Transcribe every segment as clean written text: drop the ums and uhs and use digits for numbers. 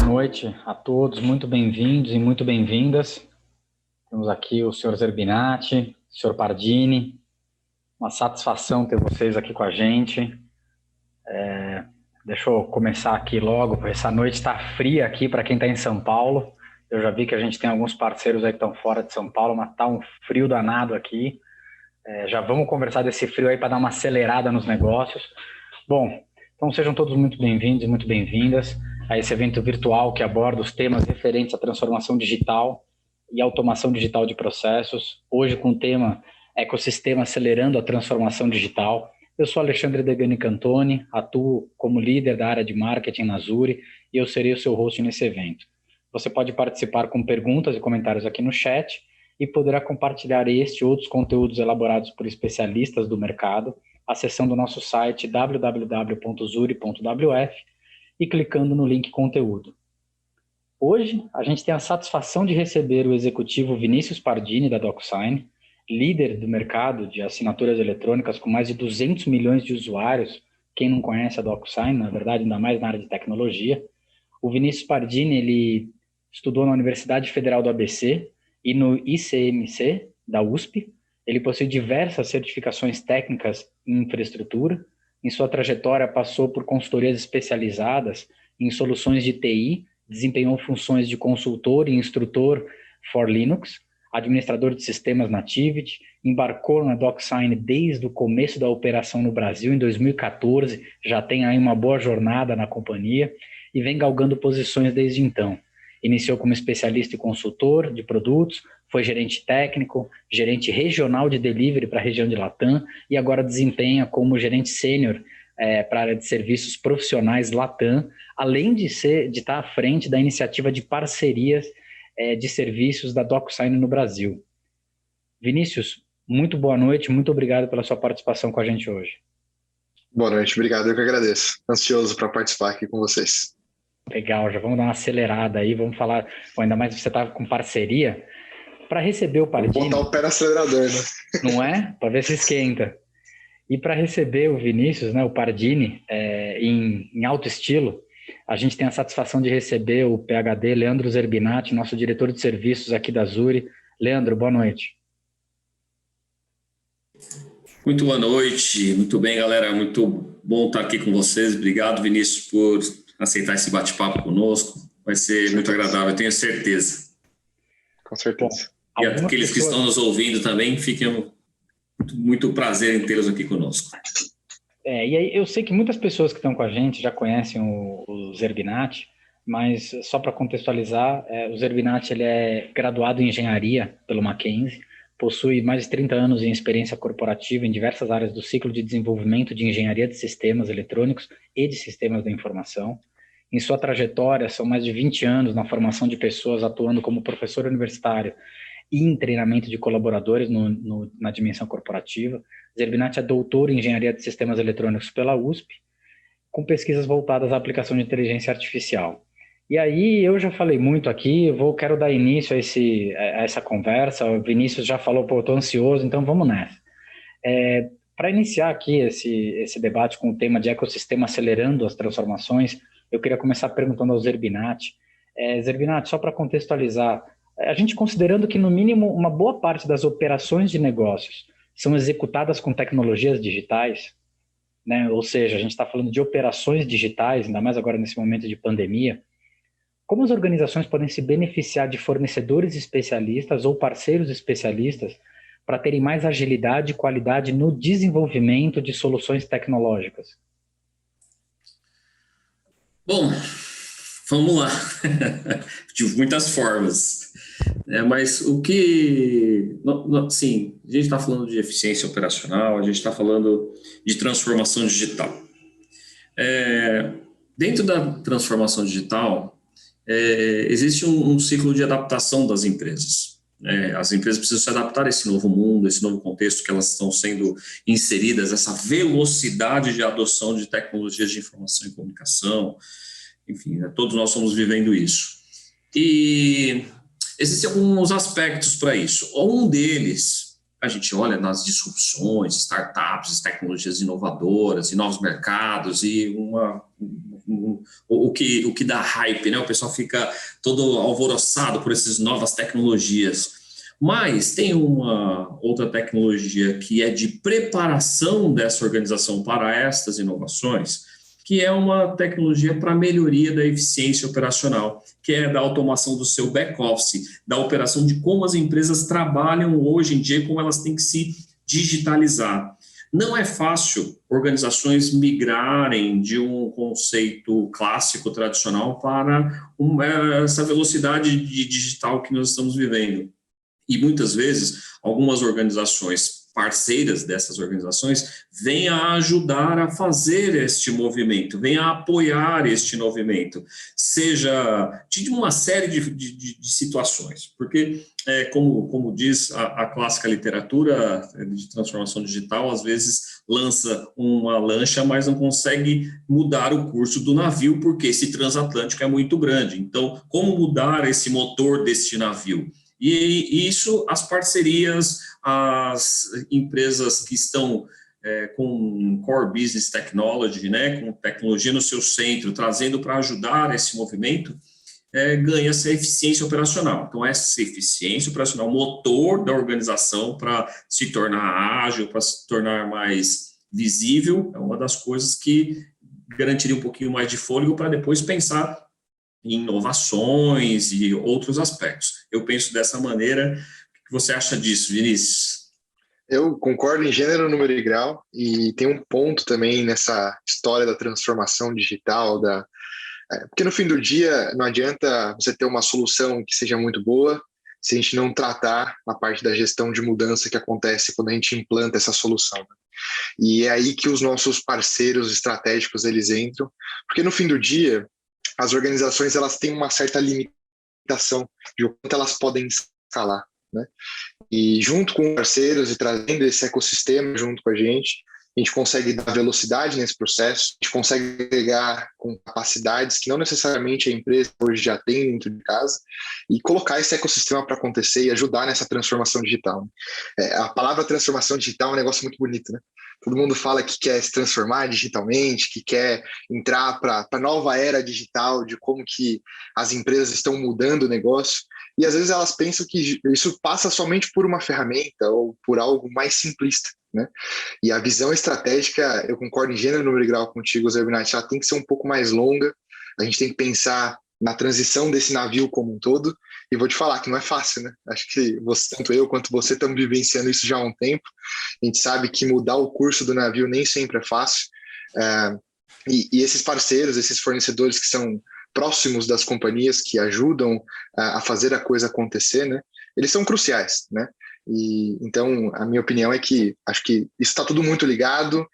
noite a todos, muito bem-vindos e muito bem-vindas. Temos aqui o senhor Zerbinati, o senhor Pardini, uma satisfação ter vocês aqui com a gente. Deixa eu começar aqui logo, porque essa noite está fria aqui para quem está em São Paulo. Eu já vi que a gente tem alguns parceiros aí que estão fora de São Paulo, mas está um frio danado aqui. Já vamos conversar desse frio aí para dar uma acelerada nos negócios. Bom, então sejam todos muito bem-vindos e muito bem-vindas a esse evento virtual que aborda os temas referentes à transformação digital e automação digital de processos. Hoje com o tema Ecossistema Acelerando a Transformação Digital. Eu sou Alexandre Degani Cantoni, atuo como líder da área de marketing na Zuri e eu serei o seu host nesse evento. Você pode participar com perguntas e comentários aqui no chat e poderá compartilhar este e outros conteúdos elaborados por especialistas do mercado acessando o nosso site www.zuri.wf e clicando no link conteúdo. Hoje, a gente tem a satisfação de receber o executivo Vinícius Pardini, da DocuSign, líder do mercado de assinaturas eletrônicas com mais de 200 milhões de usuários. Quem não conhece a DocuSign, na verdade, ainda mais na área de tecnologia. O Vinícius Pardini, ele estudou na Universidade Federal do ABC e no ICMC, da USP. Ele possui diversas certificações técnicas em infraestrutura. Em sua trajetória, passou por consultorias especializadas em soluções de TI, desempenhou funções de consultor e instrutor for Linux, administrador de sistemas na Tivit, embarcou na DocuSign desde o começo da operação no Brasil, em 2014, já tem aí uma boa jornada na companhia e vem galgando posições desde então. Iniciou como especialista e consultor de produtos, foi gerente técnico, gerente regional de delivery para a região de Latam e agora desempenha como gerente sênior para a área de serviços profissionais Latam, além de estar à frente da iniciativa de parcerias de serviços da DocuSign no Brasil. Vinícius, muito boa noite, muito obrigado pela sua participação com a gente hoje. Boa noite, obrigado, eu que agradeço. Ansioso para participar aqui com vocês. Legal, já vamos dar uma acelerada aí, vamos falar, ainda mais você está com parceria, para receber o Pardini... Vou botar o pé no acelerador, né? Não é? Para ver se esquenta. E para receber o Vinícius, né, o Pardini, em alto estilo, a gente tem a satisfação de receber o PhD Leandro Zerbinati, nosso diretor de serviços aqui da Zuri. Leandro, boa noite. Muito boa noite, muito bem, galera, muito bom estar aqui com vocês. Obrigado, Vinícius, por aceitar esse bate-papo conosco. Vai ser muito agradável, eu tenho certeza. Com certeza. Bom, e aqueles que estão nos ouvindo também, fiquem muito prazer em tê-los aqui conosco. E aí eu sei que muitas pessoas que estão com a gente já conhecem o Zerbinati, mas só para contextualizar, o Zerbinati ele é graduado em engenharia pelo Mackenzie, possui mais de 30 anos em experiência corporativa em diversas áreas do ciclo de desenvolvimento de engenharia de sistemas eletrônicos e de sistemas da informação. Em sua trajetória, são mais de 20 anos na formação de pessoas atuando como professor universitário e em treinamento de colaboradores na dimensão corporativa. Zerbinati é doutor em engenharia de sistemas eletrônicos pela USP, com pesquisas voltadas à aplicação de inteligência artificial. E aí, eu já falei muito aqui, quero dar início a essa conversa. O Vinícius já falou, eu estou ansioso, então vamos nessa. Para iniciar aqui esse debate com o tema de ecossistema acelerando as transformações, eu queria começar perguntando ao Zerbinati. Zerbinati, só para contextualizar, a gente considerando que, no mínimo, uma boa parte das operações de negócios são executadas com tecnologias digitais, né? Ou seja, a gente está falando de operações digitais, ainda mais agora nesse momento de pandemia. Como as organizações podem se beneficiar de fornecedores especialistas ou parceiros especialistas para terem mais agilidade e qualidade no desenvolvimento de soluções tecnológicas? Bom, vamos lá. De muitas formas. Mas o que... Sim, a gente está falando de eficiência operacional, a gente está falando de transformação digital. Dentro da transformação digital, existe um ciclo de adaptação das empresas. As empresas precisam se adaptar a esse novo mundo, a esse novo contexto que elas estão sendo inseridas, essa velocidade de adoção de tecnologias de informação e comunicação. Enfim, todos nós estamos vivendo isso. E existem alguns aspectos para isso. Um deles, a gente olha nas disrupções, startups, tecnologias inovadoras e novos mercados e um o que dá hype, né? O pessoal fica todo alvoroçado por essas novas tecnologias. Mas tem uma outra tecnologia que é de preparação dessa organização para estas inovações, que é uma tecnologia para melhoria da eficiência operacional, que é da automação do seu back-office, da operação de como as empresas trabalham hoje em dia, como elas têm que se digitalizar. Não é fácil organizações migrarem de um conceito clássico, tradicional, para essa velocidade de digital que nós estamos vivendo. E muitas vezes, algumas organizações parceiras dessas organizações vêm a ajudar a fazer este movimento, vêm a apoiar este movimento, seja de uma série de situações, porque, como diz a clássica literatura de transformação digital, às vezes lança uma lancha, mas não consegue mudar o curso do navio, porque esse transatlântico é muito grande. Então, como mudar esse motor deste navio? E isso, as parcerias, as empresas que estão com core business technology, né, com tecnologia no seu centro, trazendo para ajudar esse movimento, ganha essa eficiência operacional. Então, essa eficiência operacional, motor da organização para se tornar ágil, para se tornar mais visível, é uma das coisas que garantiria um pouquinho mais de fôlego para depois pensar em inovações e outros aspectos. Eu penso dessa maneira. O que você acha disso, Vinícius? Eu concordo em gênero, número e grau, e tem um ponto também nessa história da transformação digital, porque no fim do dia não adianta você ter uma solução que seja muito boa se a gente não tratar a parte da gestão de mudança que acontece quando a gente implanta essa solução, né? E é aí que os nossos parceiros estratégicos eles entram, porque no fim do dia as organizações elas têm uma certa limitação de o quanto elas podem escalar, né? E junto com parceiros e trazendo esse ecossistema junto com a gente consegue dar velocidade nesse processo, a gente consegue agregar com capacidades que não necessariamente a empresa hoje já tem dentro de casa e colocar esse ecossistema para acontecer e ajudar nessa transformação digital. A palavra transformação digital é um negócio muito bonito, né? Todo mundo fala que quer se transformar digitalmente, que quer entrar para a nova era digital, de como que as empresas estão mudando o negócio. E às vezes elas pensam que isso passa somente por uma ferramenta ou por algo mais simplista, né? E a visão estratégica, eu concordo em gênero, número e grau contigo, Zerbinati, ela tem que ser um pouco mais longa. A gente tem que pensar na transição desse navio como um todo. E vou te falar que não é fácil, né? Acho que tanto eu quanto você estamos vivenciando isso já há um tempo. A gente sabe que mudar o curso do navio nem sempre é fácil. E esses parceiros, esses fornecedores que são próximos das companhias, que ajudam a fazer a coisa acontecer, né? Eles são cruciais, né? E então a minha opinião é que acho que isso está tudo muito ligado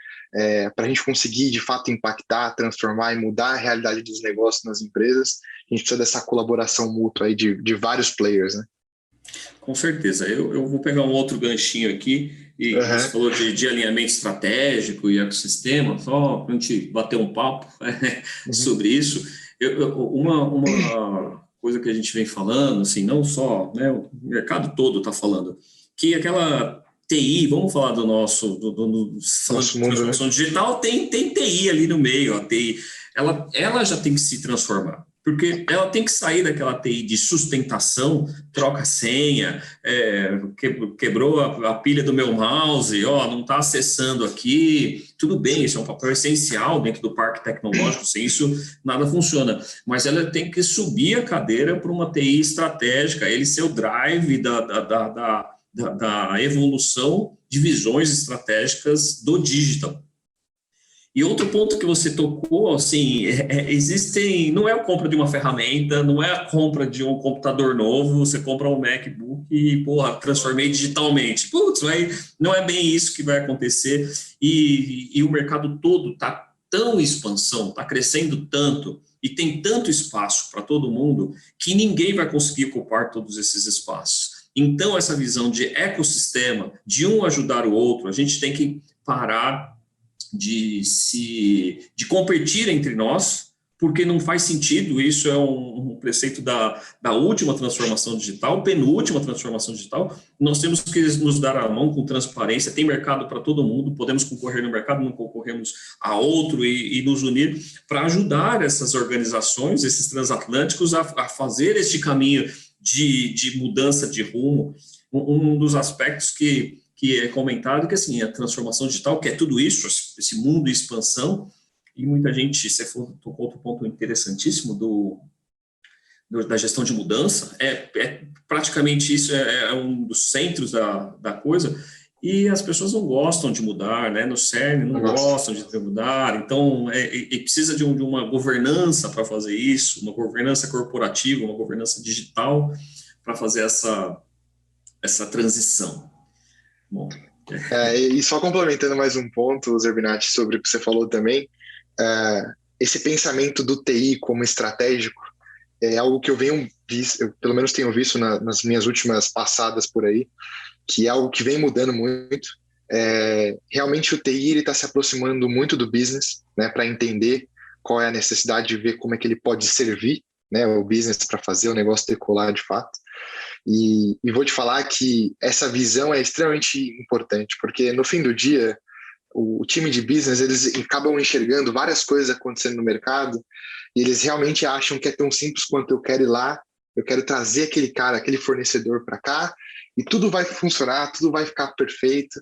para a gente conseguir de fato impactar, transformar e mudar a realidade dos negócios nas empresas. A gente precisa dessa colaboração mútua aí de vários players, né? Com certeza. Eu vou pegar um outro ganchinho aqui, e você falou de alinhamento estratégico e ecossistema, só para a gente bater um papo sobre isso. Uma coisa que a gente vem falando, assim, não só, né, o mercado todo está falando, que aquela TI, vamos falar do nosso transformação, né? Digital, tem TI ali no meio. A TI, ela já tem que se transformar, porque ela tem que sair daquela TI de sustentação, troca senha, quebrou a pilha do meu mouse, não está acessando aqui. Tudo bem, isso é um papel essencial dentro do parque tecnológico, sem isso nada funciona. Mas ela tem que subir a cadeira para uma TI estratégica, ele ser o drive da evolução de visões estratégicas do digital. E outro ponto que você tocou, assim, não é a compra de uma ferramenta, não é a compra de um computador novo, você compra um MacBook e, transformei digitalmente. Não é bem isso que vai acontecer. E o mercado todo está tão em expansão, está crescendo tanto e tem tanto espaço para todo mundo que ninguém vai conseguir ocupar todos esses espaços. Então, essa visão de ecossistema, de um ajudar o outro, a gente tem que parar de competir entre nós porque não faz sentido, isso é um preceito da última transformação digital, penúltima transformação digital, nós temos que nos dar a mão com transparência, tem mercado para todo mundo, podemos concorrer no mercado, não concorremos a outro e nos unir para ajudar essas organizações, esses transatlânticos a fazer este caminho de mudança de rumo. Um dos aspectos que é comentado, que assim, a transformação digital, que é tudo isso, esse mundo em expansão, e muita gente, você tocou outro ponto interessantíssimo da gestão de mudança, praticamente isso é um dos centros da coisa, e as pessoas não gostam de mudar, né? No CERN não gostam de mudar, então precisa de uma governança para fazer isso, uma governança corporativa, uma governança digital para fazer essa transição. Bom, e só complementando mais um ponto, Zerbinati, sobre o que você falou também, esse pensamento do TI como estratégico é algo que eu pelo menos tenho visto nas minhas últimas passadas por aí, que é algo que vem mudando muito. Realmente o TI está se aproximando muito do business, né, para entender qual é a necessidade de ver como é que ele pode servir, né, o business para fazer o negócio decolar de fato. E vou te falar que essa visão é extremamente importante, porque no fim do dia, o time de business, eles acabam enxergando várias coisas acontecendo no mercado e eles realmente acham que é tão simples quanto eu quero ir lá, eu quero trazer aquele cara, aquele fornecedor para cá e tudo vai funcionar, tudo vai ficar perfeito.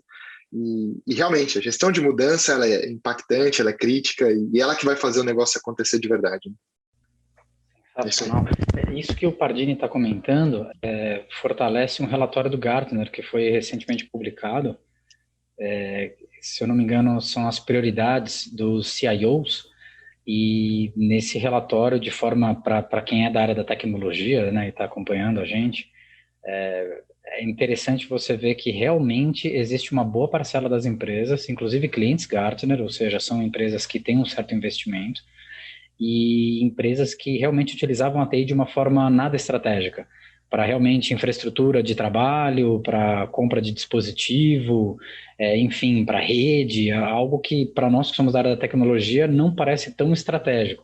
E realmente, a gestão de mudança, ela é impactante, ela é crítica e ela que vai fazer o negócio acontecer de verdade. Isso que o Pardini está comentando fortalece um relatório do Gartner, que foi recentemente publicado. Se eu não me engano, são as prioridades dos CIOs, e nesse relatório, de forma para quem é da área da tecnologia, né, e está acompanhando a gente, é interessante você ver que realmente existe uma boa parcela das empresas, inclusive clientes Gartner, ou seja, são empresas que têm um certo investimento, e empresas que realmente utilizavam a TI de uma forma nada estratégica, para realmente infraestrutura de trabalho, para compra de dispositivo, enfim, para rede, algo que para nós que somos da área da tecnologia não parece tão estratégico.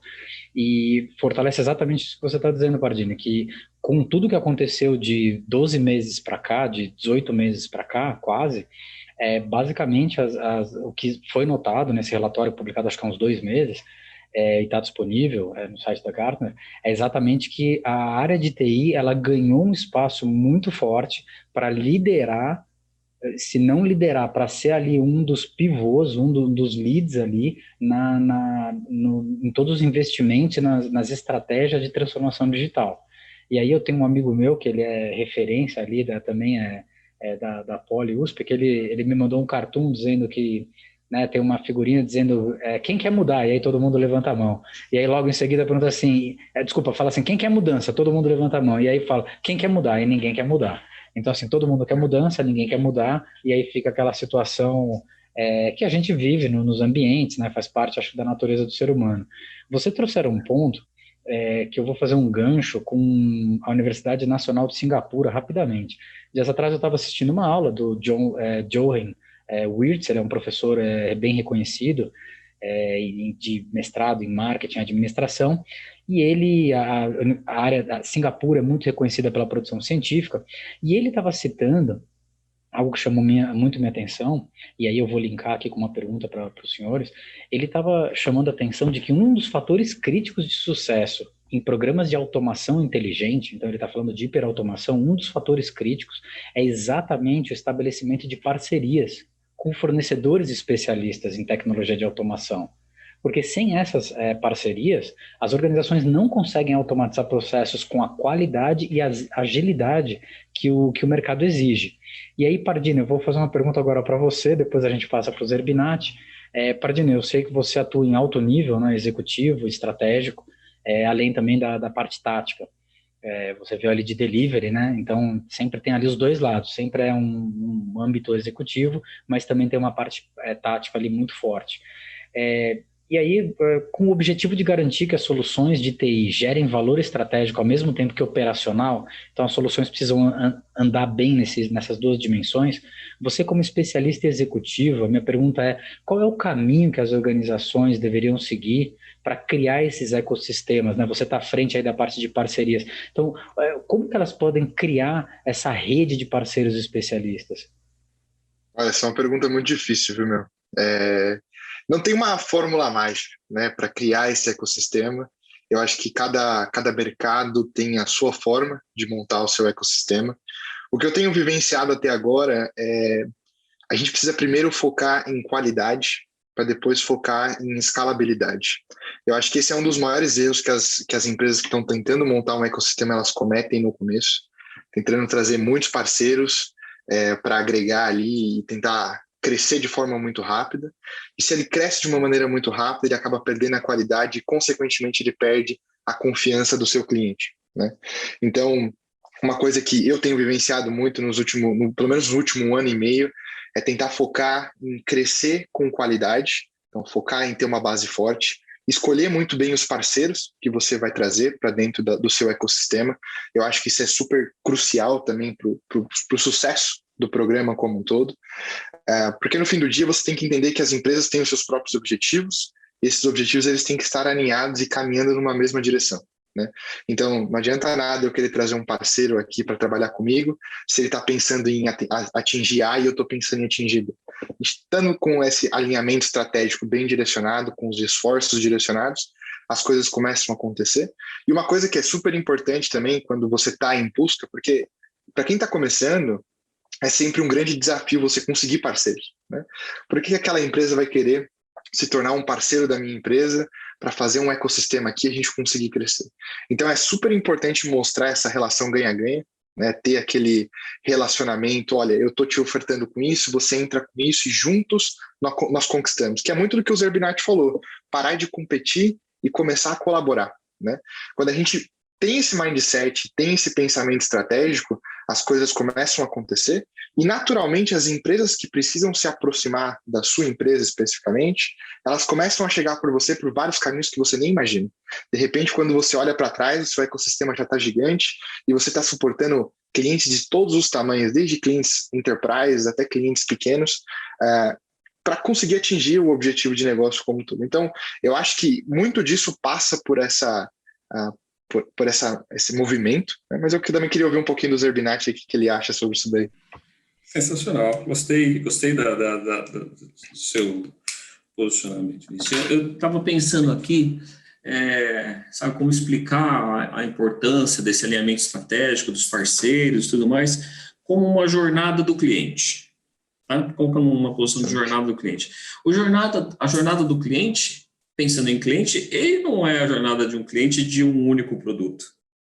E fortalece exatamente isso que você está dizendo, Pardini, que com tudo que aconteceu de 12 meses para cá, de 18 meses para cá, quase, basicamente o que foi notado nesse relatório publicado acho que há uns 2 meses, e está disponível no site da Gartner, é exatamente que a área de TI ela ganhou um espaço muito forte para liderar, se não liderar, para ser ali um dos pivôs, dos leads ali em todos os investimentos e nas estratégias de transformação digital. E aí eu tenho um amigo meu que ele é referência ali, também da Poli USP, que ele me mandou um cartoon dizendo que, né, tem uma figurinha dizendo quem quer mudar, e aí todo mundo levanta a mão, e aí logo em seguida pergunta assim, fala assim, quem quer mudança? Todo mundo levanta a mão, e aí fala, quem quer mudar? E ninguém quer mudar. Então assim, todo mundo quer mudança, ninguém quer mudar, e aí fica aquela situação que a gente vive nos ambientes, né, faz parte, acho, da natureza do ser humano. Você trouxeram um ponto que eu vou fazer um gancho com a Universidade Nacional de Singapura, rapidamente. Dias atrás eu estava assistindo uma aula do Johan Wirtz, ele é um professor bem reconhecido, de mestrado em marketing e administração, e a área da Singapura é muito reconhecida pela produção científica, e ele estava citando algo que chamou muito minha atenção, e aí eu vou linkar aqui com uma pergunta para os senhores. Ele estava chamando a atenção de que um dos fatores críticos de sucesso em programas de automação inteligente, então ele está falando de hiperautomação, um dos fatores críticos é exatamente o estabelecimento de parcerias com fornecedores especialistas em tecnologia de automação. Porque sem essas parcerias, as organizações não conseguem automatizar processos com a qualidade e a agilidade que o mercado exige. E aí, Pardini, eu vou fazer uma pergunta agora para você, depois a gente passa para o Zerbinati. Pardini, eu sei que você atua em alto nível, né, executivo, estratégico, além também da parte tática. Você viu ali de delivery, né? Então, sempre tem ali os dois lados. Sempre é um âmbito executivo, mas também tem uma parte tática ali muito forte. E aí, com o objetivo de garantir que as soluções de TI gerem valor estratégico ao mesmo tempo que operacional, então as soluções precisam andar bem nessas duas dimensões, você como especialista executivo, a minha pergunta é, qual é o caminho que as organizações deveriam seguir para criar esses ecossistemas, né? Você está à frente aí da parte de parcerias. Então, como que elas podem criar essa rede de parceiros especialistas? Olha, essa é uma pergunta muito difícil, viu, meu? Não tem uma fórmula mágica, né, para criar esse ecossistema. Eu acho que cada mercado tem a sua forma de montar o seu ecossistema. O que eu tenho vivenciado até agora é a gente precisa primeiro focar em qualidade para depois focar em escalabilidade. Eu acho que esse é um dos maiores erros que as empresas que estão tentando montar um ecossistema elas cometem no começo, tentando trazer muitos parceiros para agregar ali e tentar crescer de forma muito rápida. E se ele cresce de uma maneira muito rápida, ele acaba perdendo a qualidade e, consequentemente, ele perde a confiança do seu cliente, né? Então, uma coisa que eu tenho vivenciado muito pelo menos no último ano e meio, é tentar focar em crescer com qualidade, então focar em ter uma base forte, escolher muito bem os parceiros que você vai trazer para dentro do seu ecossistema. Eu acho que isso é super crucial também para o sucesso do programa como um todo, porque no fim do dia você tem que entender que as empresas têm os seus próprios objetivos, e esses objetivos eles têm que estar alinhados e caminhando numa mesma direção, né? Então, não adianta nada eu querer trazer um parceiro aqui para trabalhar comigo, se ele está pensando em atingir A e eu estou pensando em atingir B. Estando com esse alinhamento estratégico bem direcionado, com os esforços direcionados, as coisas começam a acontecer. E uma coisa que é super importante também quando você está em busca, porque para quem está começando, é sempre um grande desafio você conseguir parceiros, né? Por que aquela empresa vai querer se tornar um parceiro da minha empresa para fazer um ecossistema aqui e a gente conseguir crescer? Então é super importante mostrar essa relação ganha-ganha, né? Ter aquele relacionamento, olha, eu estou te ofertando com isso, você entra com isso e juntos nós conquistamos, que é muito do que o Zerbinati falou, parar de competir e começar a colaborar, né? Quando a gente tem esse mindset, tem esse pensamento estratégico, as coisas começam a acontecer e, naturalmente, as empresas que precisam se aproximar da sua empresa especificamente, elas começam a chegar por você por vários caminhos que você nem imagina. De repente, quando você olha para trás, o seu ecossistema já está gigante e você está suportando clientes de todos os tamanhos, desde clientes enterprise até clientes pequenos, para conseguir atingir o objetivo de negócio como um todo. Então, eu acho que muito disso passa por esse movimento, né? Mas eu também queria ouvir um pouquinho do Zerbinati, o que ele acha sobre isso daí. Sensacional, gostei do seu posicionamento. Eu estava pensando aqui, sabe, como explicar a importância desse alinhamento estratégico, dos parceiros e tudo mais, como uma jornada do cliente. Tá? Colocando uma posição de jornada do cliente. A jornada do cliente, pensando em cliente, ele não é a jornada de um cliente de um único produto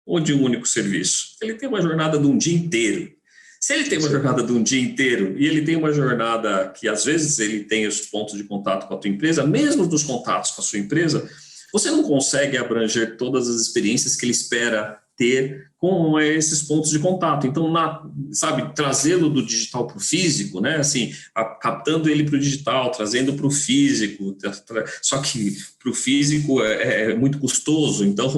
ou de um único serviço. Ele tem uma jornada de um dia inteiro. Se ele tem uma jornada de um dia inteiro e ele tem uma jornada que, às vezes, ele tem os pontos de contato com a tua empresa, mesmo nos contatos com a sua empresa, você não consegue abranger todas as experiências que ele espera ter com esses pontos de contato. Então, sabe, trazê-lo do digital para o físico, né? Assim, captando ele para o digital, trazendo para o físico, só que para o físico é muito custoso. Então,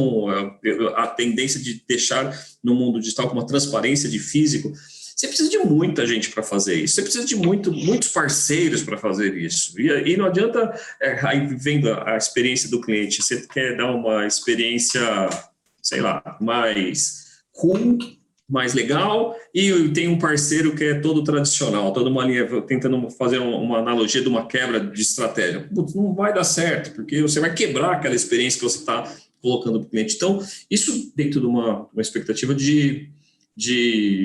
a tendência de deixar no mundo digital com uma transparência de físico, você precisa de muita gente para fazer isso, você precisa de muitos parceiros para fazer isso. E não adianta, aí vendo a experiência do cliente, você quer dar uma experiência, sei lá, mais cool, mais legal, e tem um parceiro que é todo tradicional, toda uma linha, tentando fazer uma analogia de uma quebra de estratégia. Putz, não vai dar certo, porque você vai quebrar aquela experiência que você está colocando para o cliente. Então, isso dentro de uma expectativa de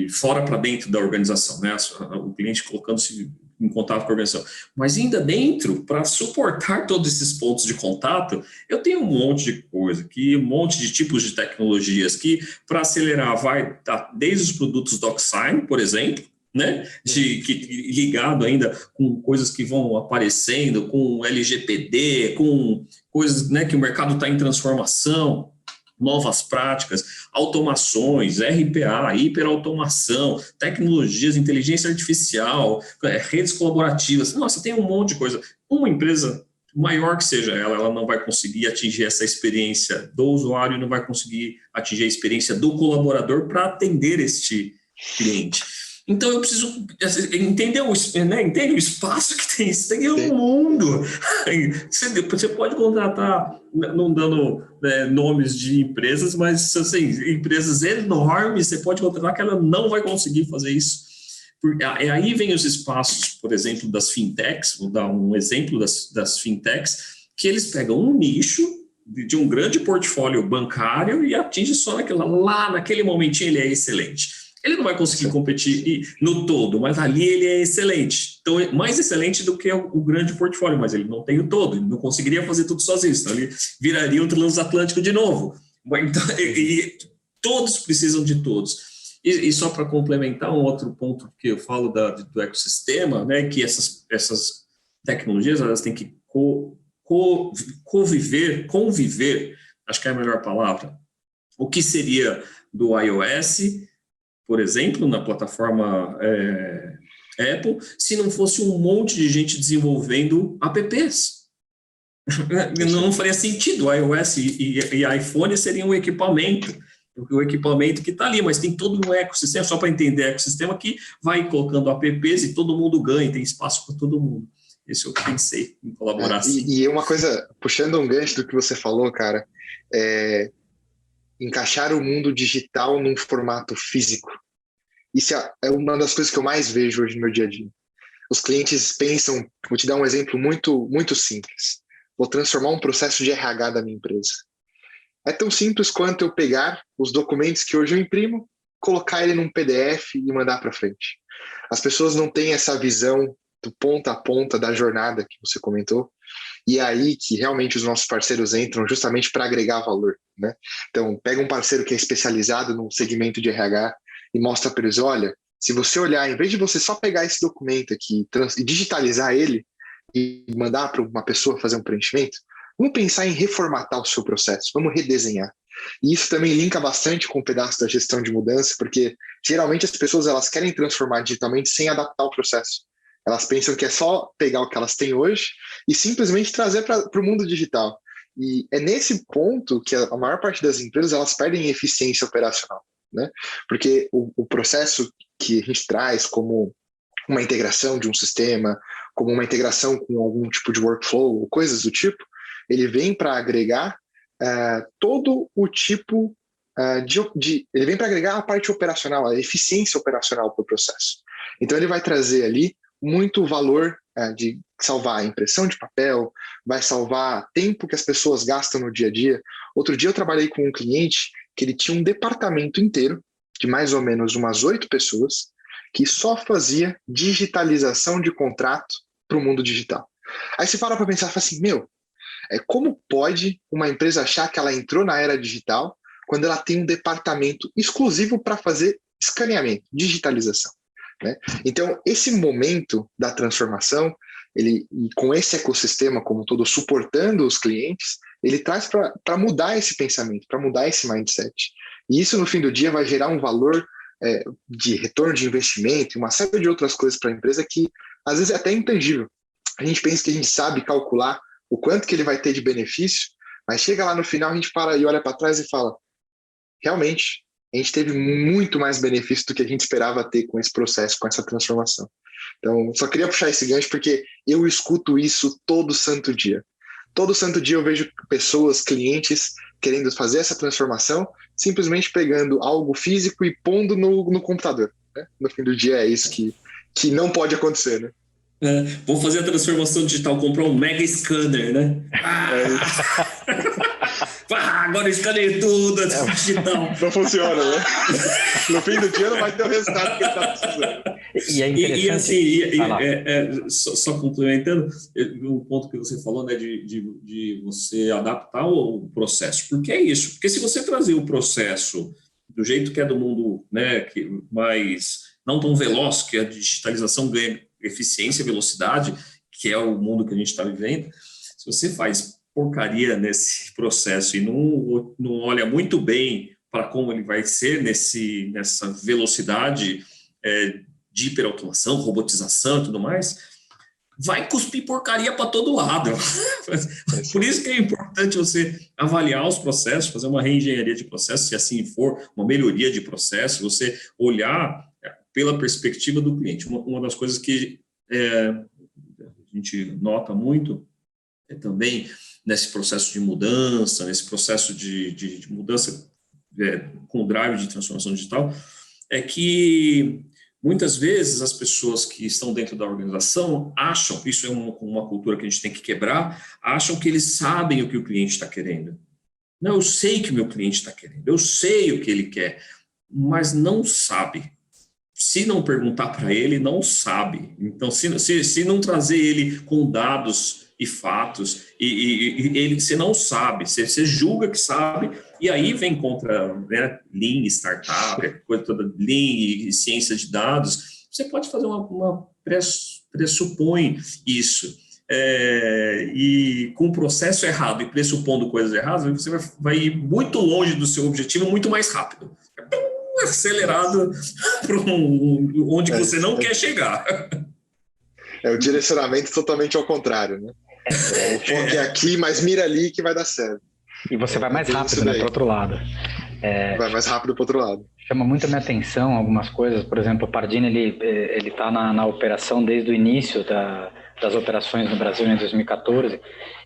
fora para dentro da organização, né? O cliente colocando-se em contato com a organização. Mas ainda dentro, para suportar todos esses pontos de contato, eu tenho um monte de coisa, um monte de tipos de tecnologias que, para acelerar, vai desde os produtos DocSign, por exemplo, né? Ligado ainda com coisas que vão aparecendo, com LGPD, com coisas, né, que o mercado está em transformação, novas práticas, automações, RPA, hiperautomação, tecnologias, inteligência artificial, redes colaborativas. Nossa, tem um monte de coisa. Uma empresa, maior que seja ela não vai conseguir atingir essa experiência do usuário, não vai conseguir atingir a experiência do colaborador para atender este cliente. Então, eu preciso entender entende o espaço que tem. Isso tem um mundo. Você pode contratar, não dando nomes de empresas, mas assim, empresas enormes, você pode contratar que ela não vai conseguir fazer isso. Aí vem os espaços, por exemplo, das fintechs, vou dar um exemplo das fintechs, que eles pegam um nicho de um grande portfólio bancário e atinge só lá naquele momentinho ele é excelente. Ele não vai conseguir competir no todo, mas ali ele é excelente. Então, é mais excelente do que o grande portfólio, mas ele não tem o todo, ele não conseguiria fazer tudo sozinho, então ele viraria um transatlântico de novo. Então, e todos precisam de todos. E só para complementar um outro ponto que eu falo do ecossistema, né, que essas tecnologias elas têm que conviver, acho que é a melhor palavra. O que seria do iOS, por exemplo, na plataforma Apple, se não fosse um monte de gente desenvolvendo apps. Não faria sentido. O iOS e iPhone seriam um equipamento, o equipamento que está ali, mas tem todo um ecossistema, só para entender o ecossistema, que vai colocando apps e todo mundo ganha, tem espaço para todo mundo. Isso eu pensei em colaborar assim. E uma coisa, puxando um gancho do que você falou, cara, encaixar o mundo digital num formato físico. Isso é uma das coisas que eu mais vejo hoje no meu dia a dia. Os clientes pensam, vou te dar um exemplo muito, muito simples. Vou transformar um processo de RH da minha empresa. É tão simples quanto eu pegar os documentos que hoje eu imprimo, colocar ele num PDF e mandar para frente. As pessoas não têm essa visão do ponta a ponta da jornada que você comentou, e é aí que realmente os nossos parceiros entram justamente para agregar valor, né? Então, pega um parceiro que é especializado no segmento de RH e mostra para eles, olha, se você olhar, em vez de você só pegar esse documento aqui e digitalizar ele e mandar para uma pessoa fazer um preenchimento, vamos pensar em reformatar o seu processo, vamos redesenhar. E isso também linka bastante com o pedaço da gestão de mudança, porque geralmente as pessoas elas querem transformar digitalmente sem adaptar o processo. Elas pensam que é só pegar o que elas têm hoje e simplesmente trazer para o mundo digital. E é nesse ponto que a maior parte das empresas elas perdem eficiência operacional, né? Porque o processo que a gente traz como uma integração de um sistema, como uma integração com algum tipo de workflow, coisas do tipo, ele vem para agregar todo o tipo ele vem para agregar a parte operacional, a eficiência operacional para o processo. Então ele vai trazer ali muito valor de salvar a impressão de papel, vai salvar tempo que as pessoas gastam no dia a dia. Outro dia eu trabalhei com um cliente que ele tinha um departamento inteiro de mais ou menos umas 8 pessoas que só fazia digitalização de contrato para o mundo digital. Aí você para pensar e fala assim, como pode uma empresa achar que ela entrou na era digital quando ela tem um departamento exclusivo para fazer escaneamento, digitalização, né? Então, esse momento da transformação, e com esse ecossistema como todo suportando os clientes, ele traz para mudar esse pensamento, para mudar esse mindset. E isso, no fim do dia, vai gerar um valor de retorno de investimento e uma série de outras coisas para a empresa que, às vezes, é até intangível. A gente pensa que a gente sabe calcular o quanto que ele vai ter de benefício, mas chega lá no final, a gente para e olha para trás e fala, realmente, a gente teve muito mais benefício do que a gente esperava ter com esse processo, com essa transformação. Então, só queria puxar esse gancho porque eu escuto isso todo santo dia. Todo santo dia eu vejo pessoas, clientes, querendo fazer essa transformação, simplesmente pegando algo físico e pondo no computador, né? No fim do dia é isso que não pode acontecer, né? Vou fazer a transformação digital, comprar um mega scanner, né? Agora eu escanei tudo, digital. Não funciona, né? No fim do dia não vai ter o resultado que ele está precisando. E é interessante. E assim, só complementando o ponto que você falou, né, de você adaptar o processo. Por que é isso? Porque se você trazer o processo do jeito que é do mundo, né, que mais não tão veloz, que a digitalização ganha eficiência e velocidade, que é o mundo que a gente está vivendo, se você faz porcaria nesse processo e não olha muito bem para como ele vai ser nessa velocidade de hiperautomação, robotização e tudo mais, vai cuspir porcaria para todo lado. Por isso que é importante você avaliar os processos, fazer uma reengenharia de processo, se assim for, uma melhoria de processo, você olhar pela perspectiva do cliente. Uma das coisas que a gente nota muito também nesse processo de mudança, nesse processo de mudança com o drive de transformação digital, é que muitas vezes as pessoas que estão dentro da organização acham, isso é uma cultura que a gente tem que quebrar, acham que eles sabem o que o cliente está querendo. Não, eu sei o que o meu cliente está querendo, eu sei o que ele quer, mas não sabe. Se não perguntar para ele, não sabe. Então, se não trazer ele com dados e fatos, você não sabe, você julga que sabe, e aí vem contra, né, Lean, startup, coisa toda, Lean e ciência de dados, você pode fazer uma pressupõe isso, e com o processo errado e pressupondo coisas erradas, você vai ir muito longe do seu objetivo muito mais rápido. Acelerado para onde você não quer chegar. É o direcionamento totalmente ao contrário, né? O foco é aqui, mas mira ali que vai dar certo. E você vai mais rápido, né, para o outro lado. Vai mais rápido para o outro lado. Chama muito a minha atenção algumas coisas. Por exemplo, o Pardini ele está na operação desde o início das operações no Brasil em 2014,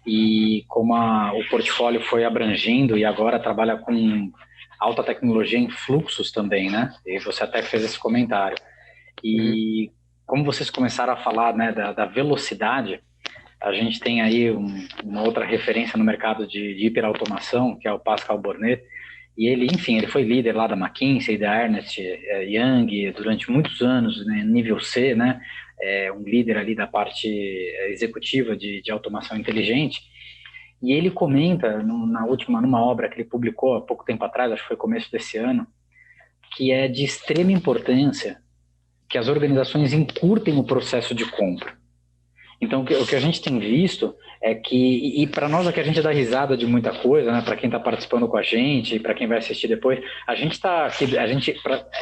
e como o portfólio foi abrangendo e agora trabalha com alta tecnologia em fluxos também, né? E você até fez esse comentário. E como vocês começaram a falar, né, da velocidade, a gente tem aí uma outra referência no mercado de hiperautomação, que é o Pascal Bornet, e ele, enfim, ele foi líder lá da McKinsey, da Ernst Young, durante muitos anos, né, nível C, né, um líder ali da parte executiva de automação inteligente. E ele comenta numa obra que ele publicou há pouco tempo atrás, acho que foi começo desse ano, que é de extrema importância que as organizações encurtem o processo de compra. Então, o que a gente tem visto é que, e para nós aqui a gente dá risada de muita coisa, né? Para quem está participando com a gente, para quem vai assistir depois,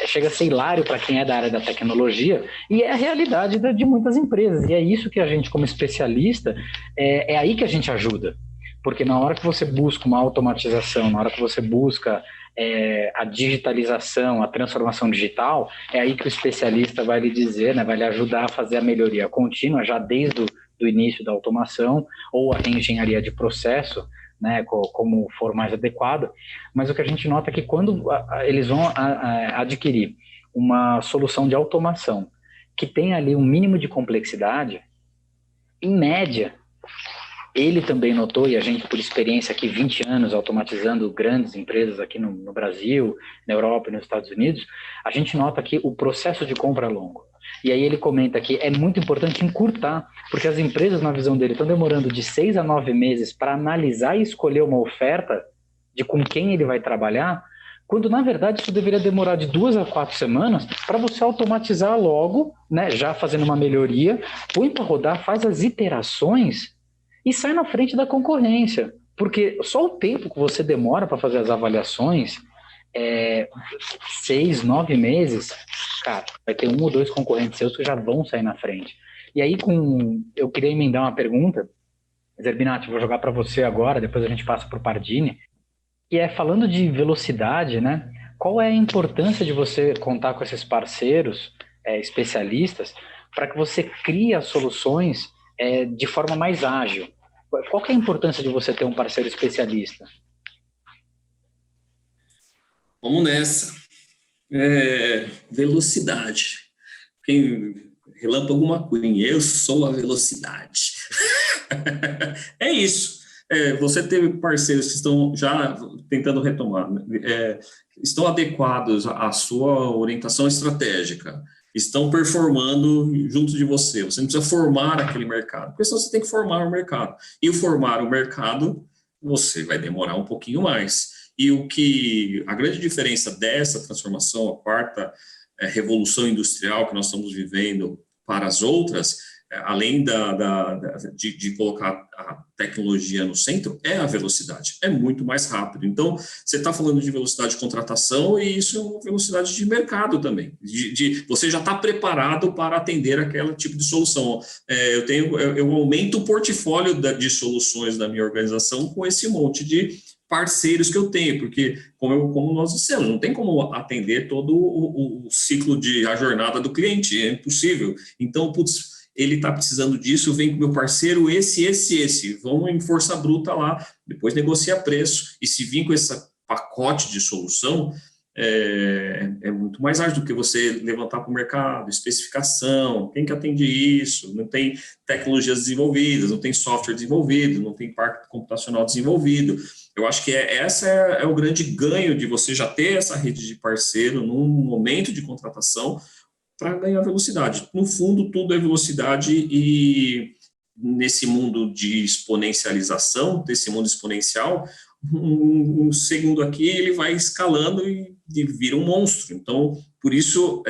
chega a ser hilário para quem é da área da tecnologia, e é a realidade de muitas empresas, e é isso que a gente, como especialista, é aí que a gente ajuda. Porque na hora que você busca uma automatização, na hora que você busca a digitalização, a transformação digital, é aí que o especialista vai lhe dizer, né, vai lhe ajudar a fazer a melhoria contínua, já desde o início da automação, ou a reengenharia de processo, né, como for mais adequado. Mas o que a gente nota é que quando eles vão adquirir uma solução de automação que tem ali um mínimo de complexidade, em média, ele também notou, e a gente, por experiência aqui, 20 anos automatizando grandes empresas aqui no Brasil, na Europa e nos Estados Unidos, a gente nota que o processo de compra é longo. E aí ele comenta que é muito importante encurtar, porque as empresas, na visão dele, estão demorando de 6 a 9 meses para analisar e escolher uma oferta de com quem ele vai trabalhar, quando, na verdade, isso deveria demorar de 2 a 4 semanas para você automatizar logo, né, já fazendo uma melhoria, põe para rodar, faz as iterações e sai na frente da concorrência, porque só o tempo que você demora para fazer as avaliações, 6, 9 meses, cara, vai ter 1 ou 2 concorrentes seus que já vão sair na frente. E aí, eu queria emendar uma pergunta, Zerbinati, vou jogar para você agora, depois a gente passa para o Pardini, que é, falando de velocidade, né, qual é a importância de você contar com esses parceiros especialistas para que você crie as soluções de forma mais ágil? Qual que é a importância de você ter um parceiro especialista? Vamos nessa. Velocidade. Relâmpago McQueen, eu sou a velocidade. É isso. Você teve parceiros que estão já tentando retomar, estão adequados à sua orientação estratégica, estão performando junto de você. Você não precisa formar aquele mercado, porque senão você tem que formar o mercado. E formar o mercado, você vai demorar um pouquinho mais. E a grande diferença dessa transformação, a quarta revolução industrial que nós estamos vivendo para as outras, além de colocar a tecnologia no centro, é a velocidade, é muito mais rápido. Então, você está falando de velocidade de contratação e isso é uma velocidade de mercado também. Você já está preparado para atender aquele tipo de solução. Eu aumento o portfólio de soluções da minha organização com esse monte de parceiros que eu tenho, porque, como nós dissemos, não tem como atender todo o ciclo a jornada do cliente, é impossível. Então, ele está precisando disso, vem com meu parceiro, esse. Vão em força bruta lá, depois negocia preço. E se vir com esse pacote de solução, é muito mais ágil do que você levantar para o mercado, especificação, quem que atende isso, não tem tecnologias desenvolvidas, não tem software desenvolvido, não tem parque computacional desenvolvido. Eu acho que essa é o grande ganho de você já ter essa rede de parceiro num momento de contratação, para ganhar velocidade. No fundo, tudo é velocidade, e nesse mundo de exponencialização, desse mundo exponencial, um segundo aqui ele vai escalando e vira um monstro. Então, por isso,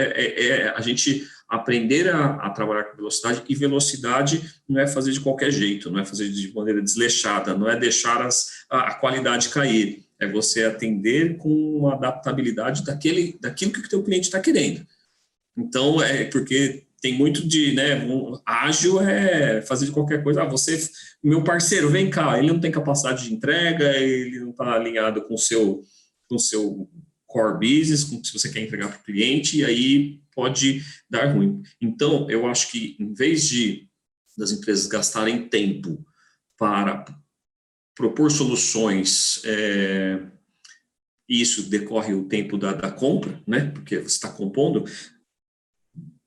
a gente aprender a trabalhar com velocidade, e velocidade não é fazer de qualquer jeito, não é fazer de maneira desleixada, não é deixar a qualidade cair, é você atender com uma adaptabilidade daquilo que o teu cliente está querendo. Então, porque tem muito de, ágil é fazer de qualquer coisa. Meu parceiro, vem cá, ele não tem capacidade de entrega, ele não está alinhado com o seu core business, com o que você quer entregar para o cliente, e aí pode dar ruim. Então, eu acho que, em vez das empresas gastarem tempo para propor soluções, isso decorre o tempo da compra, né? Porque você está compondo,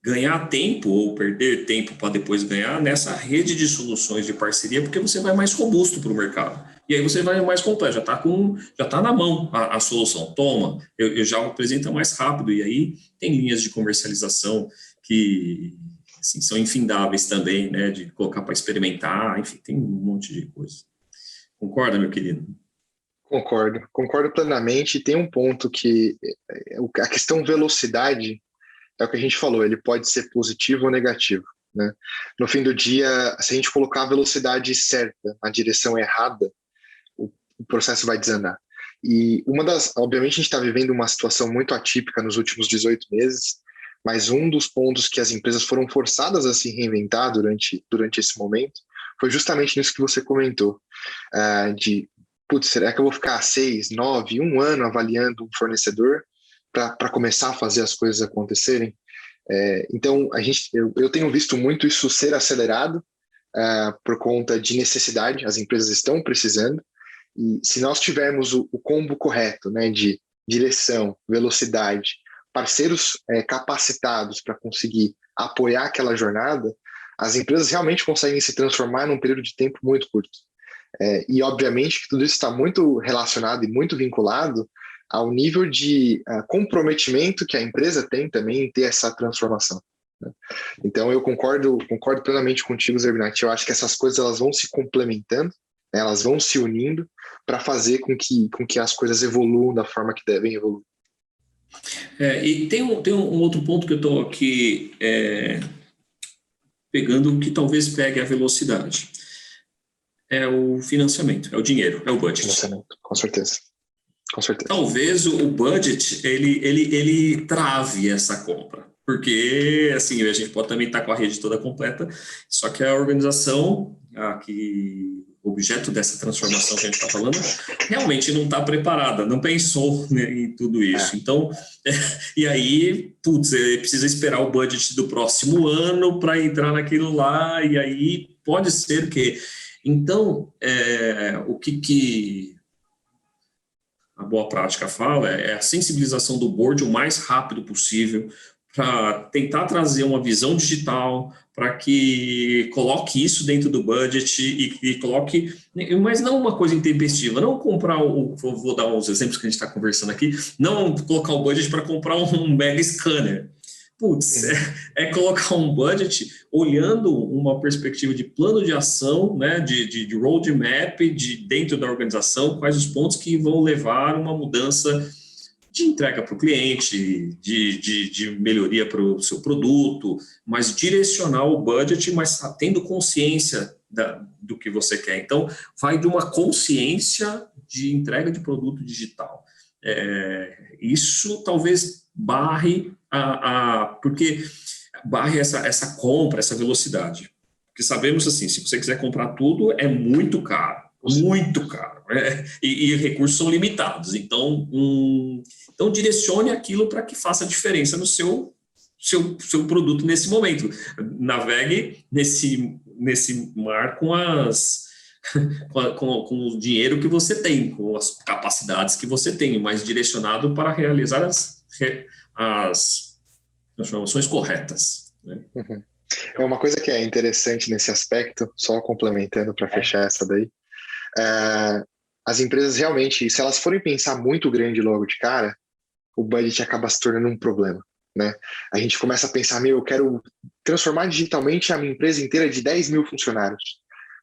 ganhar tempo ou perder tempo para depois ganhar nessa rede de soluções de parceria, porque você vai mais robusto para o mercado. E aí você vai mais completo, já está na mão a solução. Toma, eu já apresento mais rápido, e aí tem linhas de comercialização que, assim, são infindáveis também, né, de colocar para experimentar, enfim, tem um monte de coisa. Concorda, meu querido? Concordo plenamente. Tem um ponto que a questão velocidade é o que a gente falou, ele pode ser positivo ou negativo, né? No fim do dia, se a gente colocar a velocidade certa na direção errada, o processo vai desandar. E obviamente a gente está vivendo uma situação muito atípica nos últimos 18 meses, mas um dos pontos que as empresas foram forçadas a se reinventar durante esse momento foi justamente nisso que você comentou, será que eu vou ficar 6, 9, 1 ano avaliando um fornecedor para começar a fazer as coisas acontecerem? Então, eu tenho visto muito isso ser acelerado por conta de necessidade, as empresas estão precisando, e se nós tivermos o combo correto, né, de direção, velocidade, parceiros capacitados para conseguir apoiar aquela jornada, as empresas realmente conseguem se transformar num período de tempo muito curto. E, obviamente, que tudo isso está muito relacionado e muito vinculado ao nível de comprometimento que a empresa tem também em ter essa transformação, né? Então, eu concordo plenamente contigo, Zerbinati. Eu acho que essas coisas elas vão se complementando, né? Elas vão se unindo para fazer com que as coisas evoluam da forma que devem evoluir. E tem um outro ponto que eu estou aqui pegando, que talvez pegue a velocidade. É o financiamento, é o dinheiro, é o budget. Financiamento, com certeza. Talvez o budget ele trave essa compra, porque assim, a gente pode também estar com a rede toda completa, só que a organização, objeto dessa transformação que a gente está falando, realmente não está preparada, não pensou, né, em tudo isso. Então, e aí, precisa esperar o budget do próximo ano para entrar naquilo lá, e aí pode ser que... Então, o que a boa prática fala é a sensibilização do board o mais rápido possível, para tentar trazer uma visão digital, para que coloque isso dentro do budget e coloque, mas não uma coisa intempestiva, não comprar vou dar uns exemplos que a gente está conversando aqui, não colocar o budget para comprar um mega scanner. Colocar um budget olhando uma perspectiva de plano de ação, né, de roadmap dentro da organização, quais os pontos que vão levar uma mudança de entrega para o cliente, de melhoria para o seu produto, mas direcionar o budget, mas tendo consciência do que você quer. Então, vai de uma consciência de entrega de produto digital. Isso talvez barre porque barre essa compra, essa velocidade. Porque sabemos assim, se você quiser comprar tudo, é muito caro. Muito caro. E recursos são limitados. Então, então direcione aquilo para que faça diferença no seu produto nesse momento. Navegue nesse mar com com o dinheiro que você tem, com as capacidades que você tem, mas direcionado para realizar as transformações corretas. Né? Uhum. É uma coisa que é interessante nesse aspecto, só complementando para fechar essa daí, as empresas realmente, se elas forem pensar muito grande logo de cara, o budget acaba se tornando um problema. Né? A gente começa a pensar, eu quero transformar digitalmente a minha empresa inteira de 10 mil funcionários.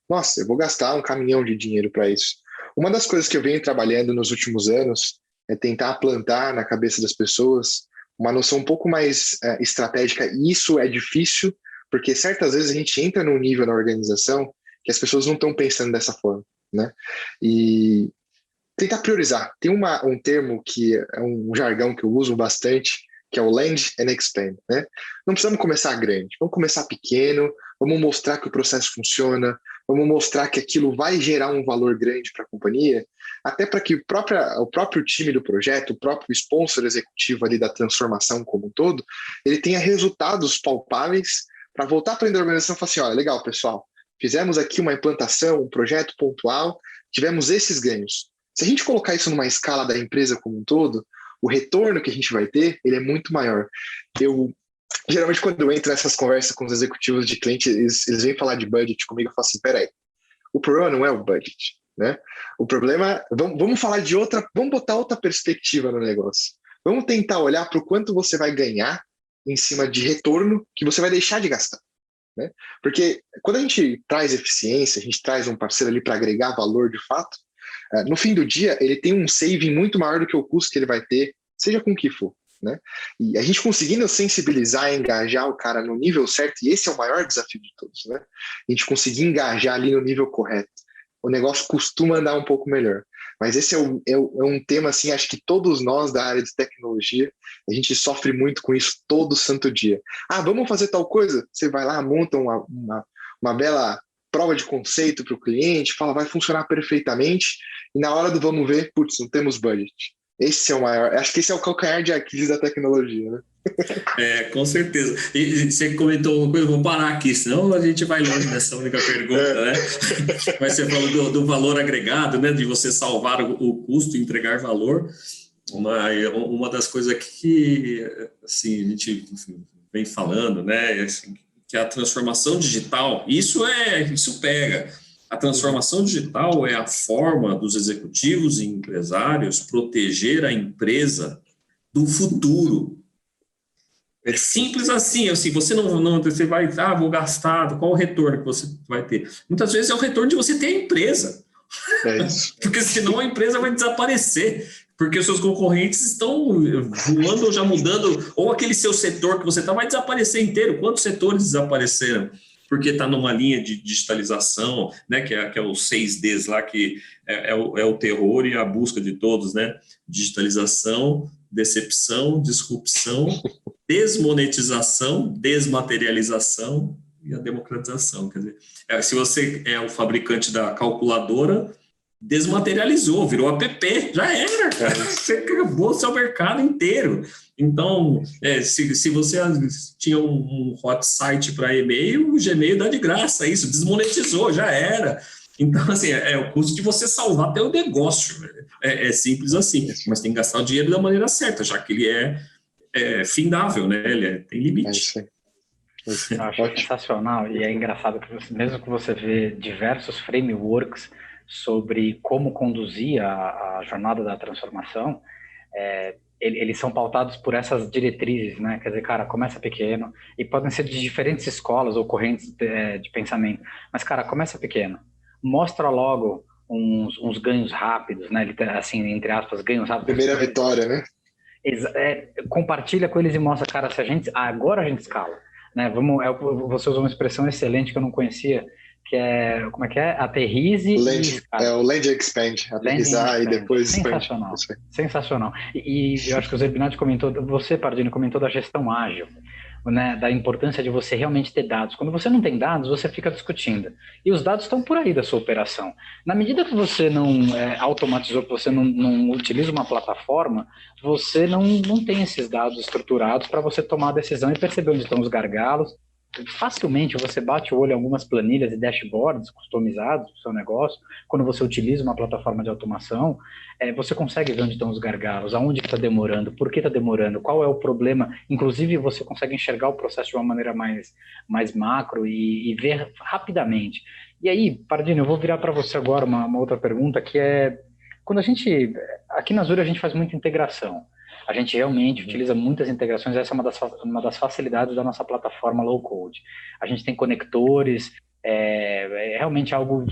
Nossa, eu vou gastar um caminhão de dinheiro para isso. Uma das coisas que eu venho trabalhando nos últimos anos é tentar plantar na cabeça das pessoas uma noção um pouco mais estratégica, e isso é difícil, porque certas vezes a gente entra num nível na organização que as pessoas não estão pensando dessa forma, né? E tentar priorizar. Tem um termo que é um jargão que eu uso bastante, que é o land and expand, né? Não precisamos começar grande, vamos começar pequeno, vamos mostrar que o processo funciona, vamos mostrar que aquilo vai gerar um valor grande para a companhia, até para que o próprio time do projeto, o próprio sponsor executivo ali da transformação como um todo, ele tenha resultados palpáveis para voltar para a organização e falar assim, olha, legal, pessoal, fizemos aqui uma implantação, um projeto pontual, tivemos esses ganhos. Se a gente colocar isso numa escala da empresa como um todo, o retorno que a gente vai ter, ele é muito maior. Geralmente, quando eu entro nessas conversas com os executivos de cliente, eles vêm falar de budget comigo e falam assim, peraí, o problema não é o budget, né? O problema, vamos falar de vamos botar outra perspectiva no negócio. Vamos tentar olhar para o quanto você vai ganhar em cima de retorno que você vai deixar de gastar. Né? Porque quando a gente traz eficiência, a gente traz um parceiro ali para agregar valor de fato, no fim do dia, ele tem um saving muito maior do que o custo que ele vai ter, seja com o que for. Né? E a gente conseguindo sensibilizar e engajar o cara no nível certo, e esse é o maior desafio de todos, né? A gente conseguir engajar ali no nível correto. O negócio costuma andar um pouco melhor. Mas esse é um tema, assim, acho que todos nós da área de tecnologia, a gente sofre muito com isso todo santo dia. Vamos fazer tal coisa? Você vai lá, monta uma bela prova de conceito para o cliente, fala, vai funcionar perfeitamente, e na hora do vamos ver, putz, não temos budget. Esse é o maior, acho que esse é o calcanhar de Aquiles da tecnologia, né? Com certeza. E você comentou uma coisa, vou parar aqui, senão a gente vai longe dessa única pergunta, né? Mas você falou do valor agregado, né? De você salvar o custo e entregar valor. Uma das coisas que assim, a gente vem falando, né? Assim, que a transformação digital, isso pega. A transformação digital é a forma dos executivos e empresários proteger a empresa do futuro. É simples assim, você não você vai, vou gastar, qual o retorno que você vai ter? Muitas vezes é o retorno de você ter a empresa. É isso. Porque senão a empresa vai desaparecer, porque os seus concorrentes estão voando ou já mudando, ou aquele seu setor que você está vai desaparecer inteiro. Quantos setores desapareceram? Porque está numa linha de digitalização, né, que é os 6Ds lá, que é o terror e a busca de todos, né? Digitalização, decepção, disrupção, desmonetização, desmaterialização e a democratização. Quer dizer, se você é o fabricante da calculadora, desmaterializou, virou app, já era, cara. Você acabou o seu mercado inteiro. Então, se você tinha um hot site para e-mail, o Gmail dá de graça isso, desmonetizou, já era. Então, assim, é o custo de você salvar até o negócio. É simples assim, mas tem que gastar o dinheiro da maneira certa, já que ele é findável, né? Ele tem limite. Eu acho sensacional, e é engraçado que mesmo que você vê diversos frameworks sobre como conduzir a jornada da transformação, eles são pautados por essas diretrizes, né? Quer dizer, cara, começa pequeno, e podem ser de diferentes escolas ou correntes de pensamento, mas, cara, começa pequeno, mostra logo uns ganhos rápidos, né? Assim, entre aspas, ganhos rápidos. Primeira vitória, né? Compartilha com eles e mostra, cara, agora a gente escala, né? Você usou uma expressão excelente que eu não conhcia, que é, como é que é? Aterrize e escala. O land expand, aterrizar e depois sensacional. E eu acho que o Zerbinati comentou, você, Pardini, comentou da gestão ágil. né, da importância de você realmente ter dados. Quando você não tem dados, você fica discutindo. E os dados estão por aí da sua operação. Na medida que você não automatizou, que você não utiliza uma plataforma, você não tem esses dados estruturados para você tomar a decisão e perceber onde estão os gargalos. Facilmente você bate o olho em algumas planilhas e dashboards customizados para o seu negócio. Quando você utiliza uma plataforma de automação, você consegue ver onde estão os gargalos, aonde está demorando, por que está demorando, qual é o problema. Inclusive, você consegue enxergar o processo de uma maneira mais macro e ver rapidamente. E aí, Pardini, eu vou virar para você agora uma outra pergunta, que é, quando aqui na Azure a gente faz muita integração. A gente realmente utiliza muitas integrações, essa é uma das facilidades da nossa plataforma low code. A gente tem conectores, realmente algo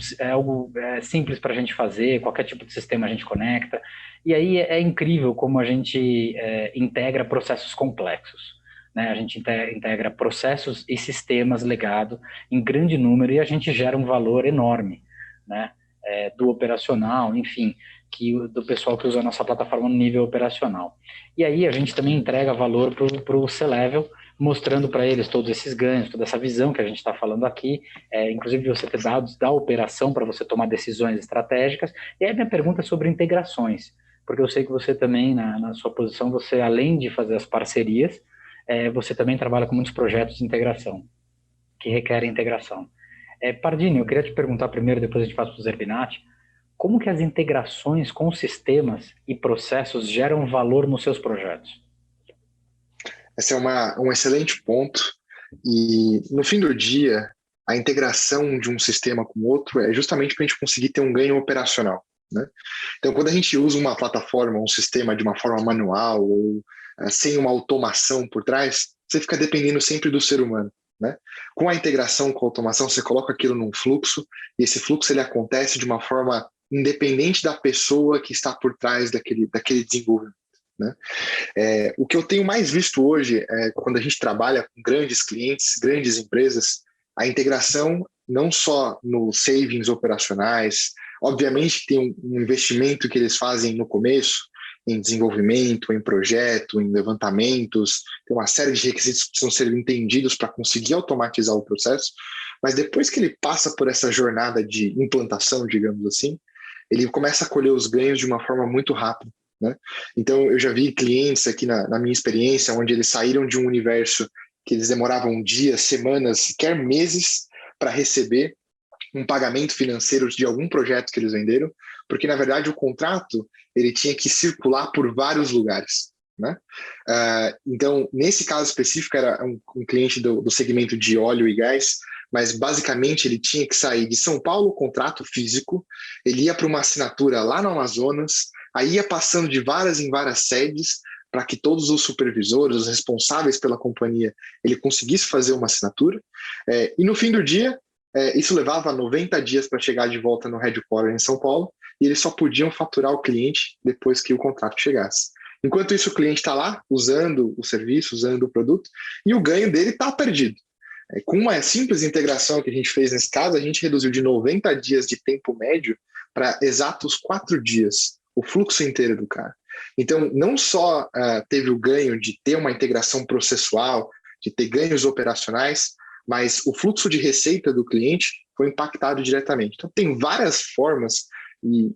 simples para a gente fazer, qualquer tipo de sistema a gente conecta. E aí é incrível como a gente integra processos complexos. Né? A gente integra processos e sistemas legados em grande número e a gente gera um valor enorme, né? Do operacional, enfim, do pessoal que usa a nossa plataforma no nível operacional. E aí a gente também entrega valor para o C-Level, mostrando para eles todos esses ganhos, toda essa visão que a gente está falando aqui, inclusive você ter dados da operação para você tomar decisões estratégicas. E aí minha pergunta é sobre integrações, porque eu sei que você também, na sua posição, você além de fazer as parcerias, você também trabalha com muitos projetos de integração, que requerem integração. Pardini, eu queria te perguntar primeiro, depois a gente passa para o Zerbinati, como que as integrações com sistemas e processos geram valor nos seus projetos? Esse é um excelente ponto. E no fim do dia, a integração de um sistema com o outro é justamente para a gente conseguir ter um ganho operacional, né? Então, quando a gente usa uma plataforma, um sistema de uma forma manual ou sem uma automação por trás, você fica dependendo sempre do ser humano, né? Com a integração com a automação, você coloca aquilo num fluxo e esse fluxo ele acontece de uma forma independente da pessoa que está por trás daquele desenvolvimento, né? O que eu tenho mais visto hoje é quando a gente trabalha com grandes clientes, grandes empresas, a integração não só nos savings operacionais, obviamente tem um investimento que eles fazem no começo, em desenvolvimento, em projeto, em levantamentos, tem uma série de requisitos que precisam ser entendidos para conseguir automatizar o processo, mas depois que ele passa por essa jornada de implantação, digamos assim, ele começa a colher os ganhos de uma forma muito rápida, né? Então, eu já vi clientes aqui na minha experiência, onde eles saíram de um universo que eles demoravam dias, semanas, sequer meses para receber um pagamento financeiro de algum projeto que eles venderam, porque, na verdade, o contrato ele tinha que circular por vários lugares, né? Então, nesse caso específico, era um cliente do segmento de óleo e gás, mas basicamente ele tinha que sair de São Paulo, o contrato físico, ele ia para uma assinatura lá no Amazonas, aí ia passando de várias em várias sedes para que todos os supervisores, os responsáveis pela companhia, ele conseguisse fazer uma assinatura. E no fim do dia, isso levava 90 dias para chegar de volta no headquarter em São Paulo, e eles só podiam faturar o cliente depois que o contrato chegasse. Enquanto isso, o cliente está lá usando o serviço, usando o produto, e o ganho dele está perdido. Com uma simples integração que a gente fez nesse caso, a gente reduziu de 90 dias de tempo médio para exatos 4 dias, o fluxo inteiro do cara. Então, não só teve o ganho de ter uma integração processual, de ter ganhos operacionais, mas o fluxo de receita do cliente foi impactado diretamente. Então, tem várias formas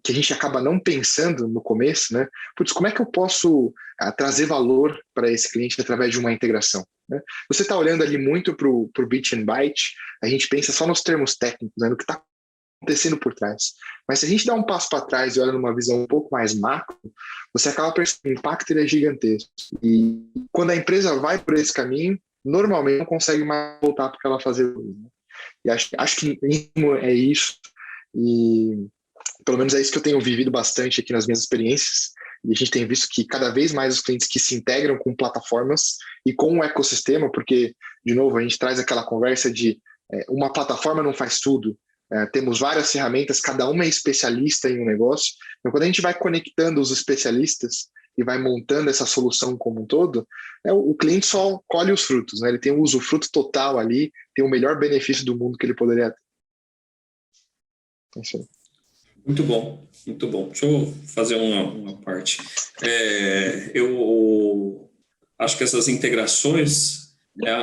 que a gente acaba não pensando no começo, né? Putz, como é que eu posso trazer valor para esse cliente através de uma integração, né? Você está olhando ali muito para o Bit and Byte, a gente pensa só nos termos técnicos, né, no que está acontecendo por trás. Mas se a gente dá um passo para trás e olha numa visão um pouco mais macro, você acaba percebendo que o impacto ele é gigantesco. E quando a empresa vai por esse caminho, normalmente não consegue mais voltar para o que ela fazia. E acho que é isso. E pelo menos é isso que eu tenho vivido bastante aqui nas minhas experiências. E a gente tem visto que cada vez mais os clientes que se integram com plataformas e com o ecossistema, porque, de novo, a gente traz aquela conversa de uma plataforma não faz tudo. Temos várias ferramentas, cada uma é especialista em um negócio. Então, quando a gente vai conectando os especialistas e vai montando essa solução como um todo, o cliente só colhe os frutos, né? Ele tem um usufruto total ali, tem o melhor benefício do mundo que ele poderia ter. É isso aí. Muito bom, muito bom. Deixa eu fazer uma parte. Eu acho que essas integrações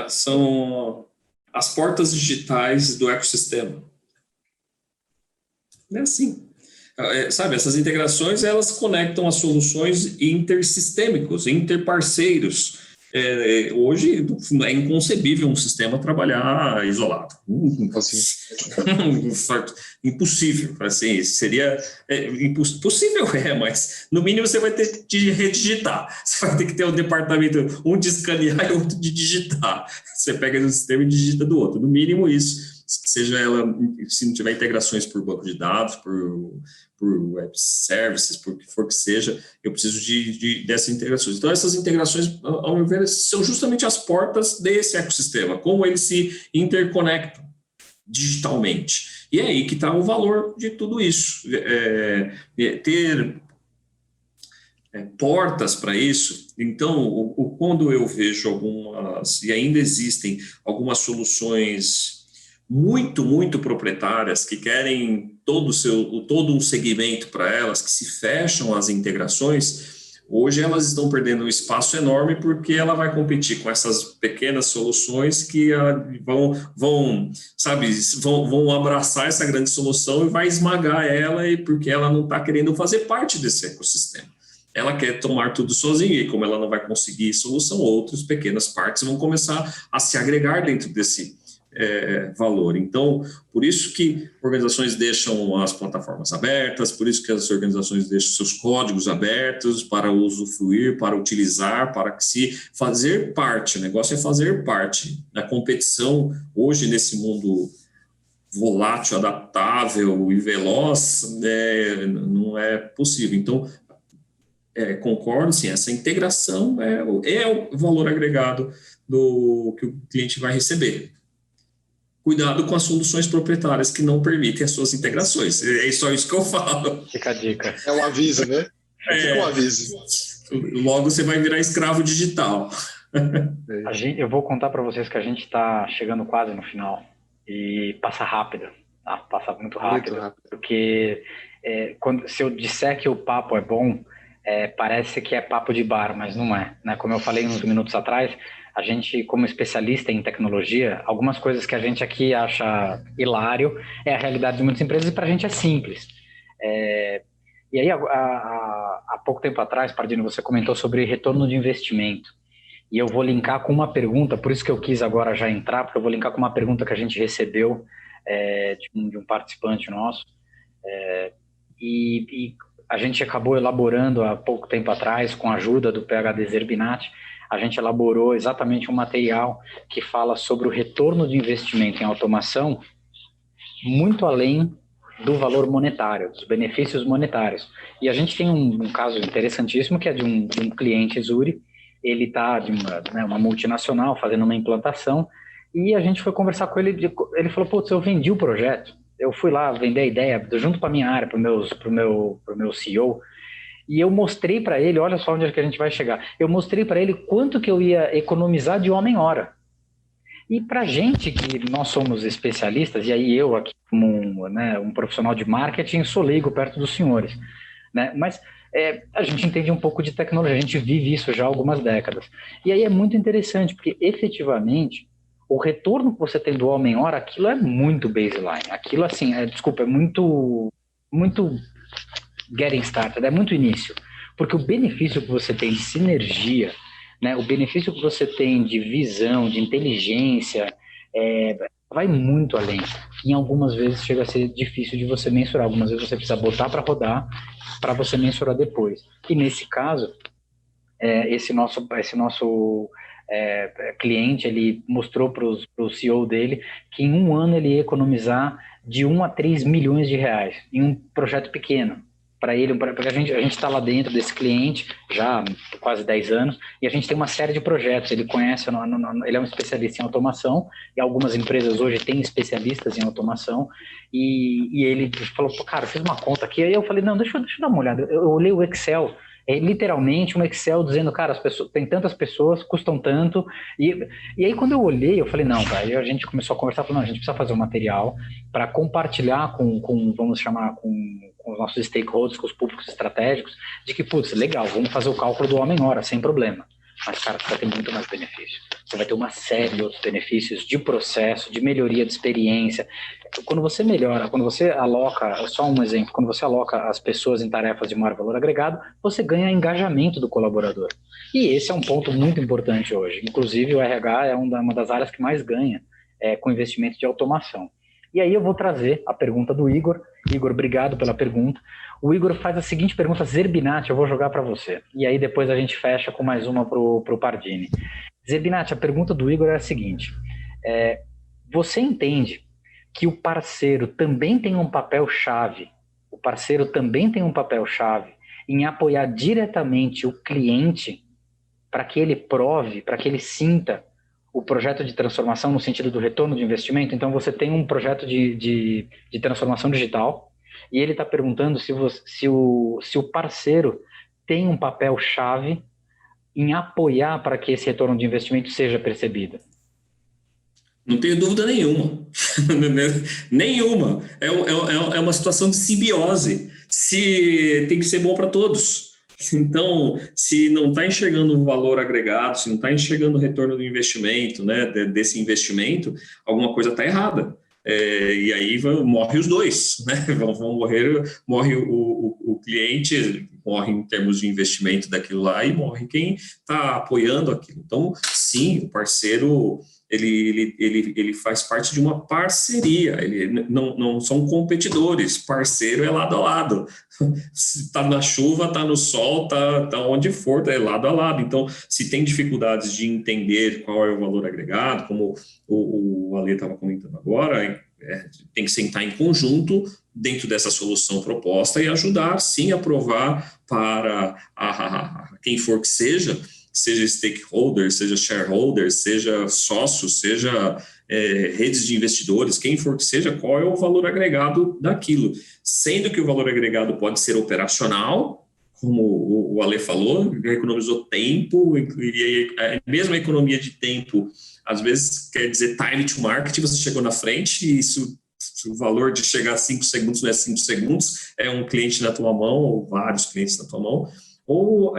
São as portas digitais do ecossistema. É assim. Sabe, essas integrações, elas conectam as soluções intersistêmicos, interparceiros. Hoje é inconcebível um sistema trabalhar isolado. Impossível. Assim, seria possível, mas no mínimo você vai ter de redigitar. Você vai ter que ter um departamento, um de escanear e outro de digitar. Você pega de um sistema e digita do outro. No mínimo isso. Seja ela, se não tiver integrações por banco de dados, por web services, por que for que seja, eu preciso dessas integrações. Então, essas integrações, ao meu ver, são justamente as portas desse ecossistema, como eles se interconectam digitalmente. E é aí que está o valor de tudo isso. Ter portas para isso. Então, quando eu vejo algumas, e ainda existem algumas soluções muito proprietárias, que querem todo um segmento para elas, que se fecham as integrações, hoje elas estão perdendo um espaço enorme, porque ela vai competir com essas pequenas soluções que vão abraçar essa grande solução e vai esmagar ela, porque ela não está querendo fazer parte desse ecossistema. Ela quer tomar tudo sozinha, e como ela não vai conseguir solução, outras pequenas partes vão começar a se agregar dentro desse valor. Então, por isso que organizações deixam as plataformas abertas, por isso que as organizações deixam seus códigos abertos para usufruir, para utilizar, para se fazer parte. O negócio é fazer parte. A competição, hoje, nesse mundo volátil, adaptável e veloz, não é possível. Então, concordo, sim, essa integração é o valor agregado do que o cliente vai receber. Cuidado com as soluções proprietárias que não permitem as suas integrações. É só isso que eu falo. Fica a dica. É um aviso, né? Fica um aviso. Logo você vai virar escravo digital. Eu vou contar para vocês que a gente está chegando quase no final. E passa rápido. Tá? Passa muito rápido. Porque se eu disser que o papo é bom, parece que é papo de bar, mas não é. Né? Como eu falei uns minutos atrás, a gente, como especialista em tecnologia, algumas coisas que a gente aqui acha hilário é a realidade de muitas empresas, e para a gente é simples. E aí, há pouco tempo atrás, Pardini, você comentou sobre retorno de investimento. E eu vou linkar com uma pergunta, por isso que eu quis agora já entrar, porque eu vou linkar com uma pergunta que a gente recebeu de um participante nosso. E a gente acabou elaborando há pouco tempo atrás, com a ajuda do PhD Zerbinati, a gente elaborou exatamente um material que fala sobre o retorno de investimento em automação muito além do valor monetário, dos benefícios monetários. E a gente tem um caso interessantíssimo, que é de um cliente Zuri. Ele está de uma multinacional fazendo uma implantação, e a gente foi conversar com ele, ele falou, putz, eu vendi o projeto, eu fui lá vender a ideia junto para a minha área, para o meu CEO, e eu mostrei para ele, olha só onde é que a gente vai chegar, eu mostrei para ele quanto que eu ia economizar de homem-hora. E para gente que nós somos especialistas, e aí eu aqui como um profissional de marketing sou leigo perto dos senhores, né? Mas a gente entende um pouco de tecnologia, a gente vive isso já há algumas décadas. E aí é muito interessante, porque efetivamente o retorno que você tem do homem-hora, aquilo é muito baseline, aquilo assim, é muito getting started, é muito início, porque o benefício que você tem de sinergia, né, o benefício que você tem de visão, de inteligência, vai muito além. Em algumas vezes chega a ser difícil de você mensurar, algumas vezes você precisa botar para rodar para você mensurar depois. E nesse caso, esse nosso cliente, ele mostrou para o CEO dele que em um ano ele ia economizar de 1 a 3 milhões de reais em um projeto pequeno. Para ele, porque a gente está lá dentro desse cliente já há quase 10 anos, e a gente tem uma série de projetos. Ele conhece, ele é um especialista em automação, e algumas empresas hoje têm especialistas em automação, e ele falou, cara, eu fiz uma conta aqui. Aí eu falei, não, deixa eu dar uma olhada. Eu olhei o Excel, literalmente um Excel dizendo, cara, tem tantas pessoas, custam tanto, e aí quando eu olhei, eu falei, não, aí a gente começou a conversar, falou, não, a gente precisa fazer um material para compartilhar vamos chamar, com os nossos stakeholders, com os públicos estratégicos, de que, putz, legal, vamos fazer o cálculo do homem-hora, sem problema. mas, cara, você vai ter muito mais benefício. Você vai ter uma série de outros benefícios de processo, de melhoria de experiência. Quando você melhora, quando você aloca, só um exemplo, quando você aloca as pessoas em tarefas de maior valor agregado, você ganha engajamento do colaborador. E esse é um ponto muito importante hoje. Inclusive, o RH é uma das áreas que mais ganha com investimento de automação. E aí eu vou trazer a pergunta do Igor. Igor, obrigado pela pergunta. O Igor faz a seguinte pergunta, Zerbinati, eu vou jogar para você. E aí depois a gente fecha com mais uma para o Pardini. Zerbinati, a pergunta do Igor é a seguinte. Você entende que o parceiro também tem um papel-chave, em apoiar diretamente o cliente para que ele prove, para que ele sinta o projeto de transformação no sentido do retorno de investimento? Então, você tem um projeto de transformação digital e ele está perguntando se o parceiro tem um papel-chave em apoiar para que esse retorno de investimento seja percebido. Não tenho dúvida nenhuma. Nenhuma. É uma situação de simbiose. Se tem que ser bom para todos. Então, se não está enxergando o valor agregado, se não está enxergando o retorno do investimento, né, desse investimento, alguma coisa está errada. E aí morre os dois, né? Morre o cliente, morre em termos de investimento daquilo lá e morre quem está apoiando aquilo. Então, sim, o parceiro ele faz parte de uma parceria, ele não são competidores, parceiro é lado a lado. Se está na chuva, está no sol, está onde for, é lado a lado. Então, se tem dificuldades de entender qual é o valor agregado, como o Ale estava comentando agora, tem que sentar em conjunto dentro dessa solução proposta e ajudar, sim, a provar para quem for que seja stakeholder, seja shareholder, seja sócio, seja redes de investidores, quem for que seja, qual é o valor agregado daquilo. Sendo que o valor agregado pode ser operacional, como o Ale falou, economizou tempo, e mesmo a economia de tempo, às vezes quer dizer time to market, você chegou na frente e isso, o valor de chegar a 5 segundos não é 5 segundos, é um cliente na tua mão, ou vários clientes na tua mão, ou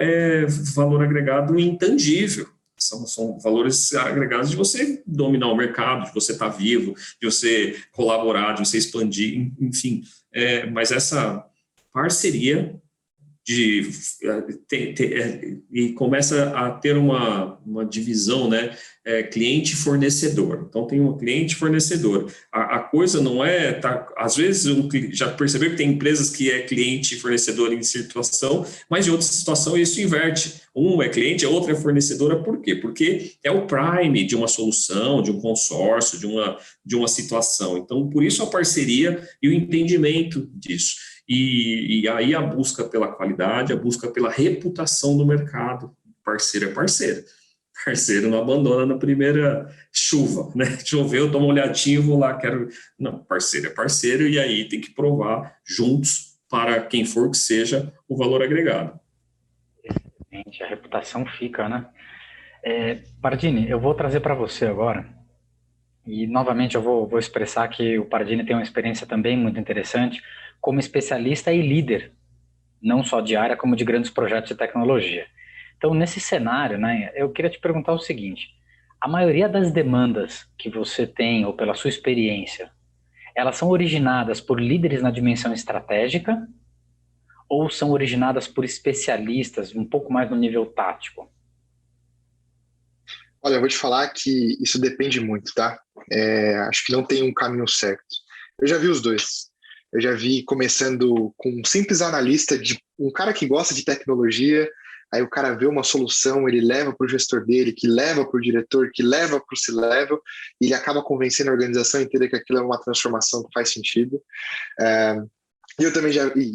valor agregado intangível. São valores agregados de você dominar o mercado, de você estar vivo, de você colaborar, de você expandir, enfim. Mas essa parceria e começa a ter uma divisão, né? Cliente e fornecedor. Então, tem um cliente e fornecedor. A coisa não é... às vezes, já percebeu que tem empresas que é cliente e fornecedor em situação, mas em outra situação isso inverte. Um é cliente, a outra é fornecedora. Por quê? Porque é o prime de uma solução, de um consórcio, de uma situação. Então, por isso a parceria e o entendimento disso. E aí a busca pela qualidade, a busca pela reputação do mercado. Parceiro é parceiro. Parceiro não abandona na primeira chuva, né? Choveu, dou uma olhadinha, vou lá, quero... Não, parceiro é parceiro e aí tem que provar juntos para quem for que seja o valor agregado. Excelente, a reputação fica, né? Pardini, eu vou trazer para você agora e novamente eu vou expressar que o Pardini tem uma experiência também muito interessante como especialista e líder, não só de área, como de grandes projetos de tecnologia. Então, nesse cenário, né, eu queria te perguntar o seguinte, a maioria das demandas que você tem, ou pela sua experiência, elas são originadas por líderes na dimensão estratégica ou são originadas por especialistas um pouco mais no nível tático? Olha, eu vou te falar que isso depende muito, tá? Acho que não tem um caminho certo. Eu já vi os dois. Eu já vi começando com um simples analista, de um cara que gosta de tecnologia, aí o cara vê uma solução, ele leva para o gestor dele, que leva para o diretor, que leva para o C-level, e ele acaba convencendo a organização inteira que aquilo é uma transformação que faz sentido. Eu também já vi,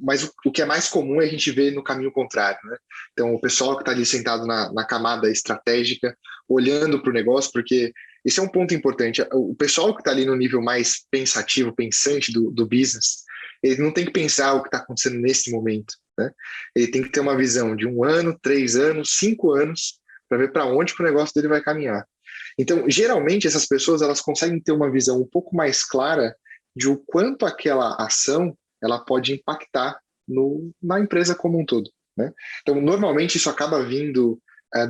mas o que é mais comum é a gente ver no caminho contrário, né? Então, o pessoal que está ali sentado na camada estratégica, olhando para o negócio, porque esse é um ponto importante. O pessoal que está ali no nível mais pensativo, pensante do business, ele não tem que pensar o que está acontecendo nesse momento, né? Ele tem que ter uma visão de 1 ano, 3 anos, 5 anos, para ver para onde que o negócio dele vai caminhar. Então, geralmente, essas pessoas elas conseguem ter uma visão um pouco mais clara de o quanto aquela ação ela pode impactar na empresa como um todo, né? Então, normalmente, isso acaba vindo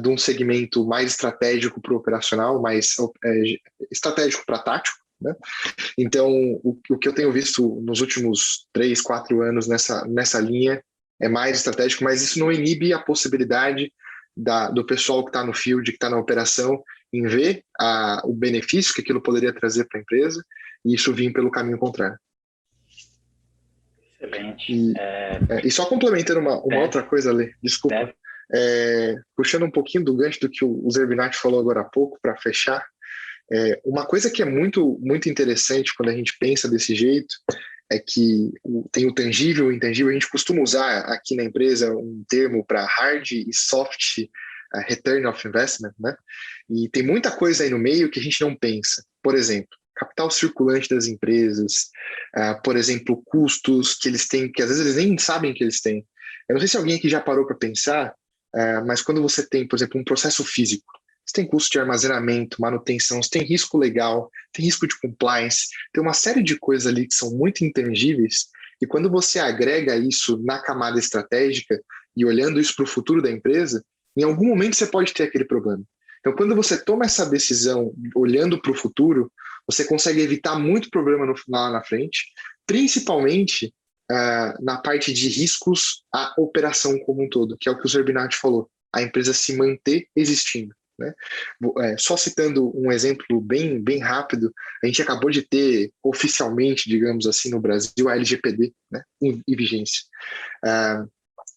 de um segmento mais estratégico para o operacional, mais estratégico para tático, né? Então, o que eu tenho visto nos últimos 3, 4 anos nessa linha é mais estratégico, mas isso não inibe a possibilidade do pessoal que está no field, que está na operação, em ver o benefício que aquilo poderia trazer para a empresa e isso vir pelo caminho contrário. Excelente. E só complementando uma outra coisa, Lê, desculpa. Puxando um pouquinho do gancho do que o Zerbinati falou agora há pouco, para fechar, uma coisa que é muito, muito interessante quando a gente pensa desse jeito é que tem o tangível e o intangível. A gente costuma usar aqui na empresa um termo para hard e soft return of investment, né? E tem muita coisa aí no meio que a gente não pensa. Por exemplo, capital circulante das empresas, por exemplo, custos que eles têm, que às vezes eles nem sabem que eles têm. Eu não sei se alguém aqui já parou para pensar, mas quando você tem, por exemplo, um processo físico, você tem custo de armazenamento, manutenção, você tem risco legal, tem risco de compliance, tem uma série de coisas ali que são muito intangíveis, e quando você agrega isso na camada estratégica e olhando isso para o futuro da empresa, em algum momento você pode ter aquele problema. Então, quando você toma essa decisão olhando para o futuro, você consegue evitar muito problema lá na frente, principalmente na parte de riscos à operação como um todo, que é o que o Zerbinati falou, a empresa se manter existindo, né? Só citando um exemplo bem, bem rápido, a gente acabou de ter oficialmente, digamos assim, no Brasil, a LGPD, né, em vigência.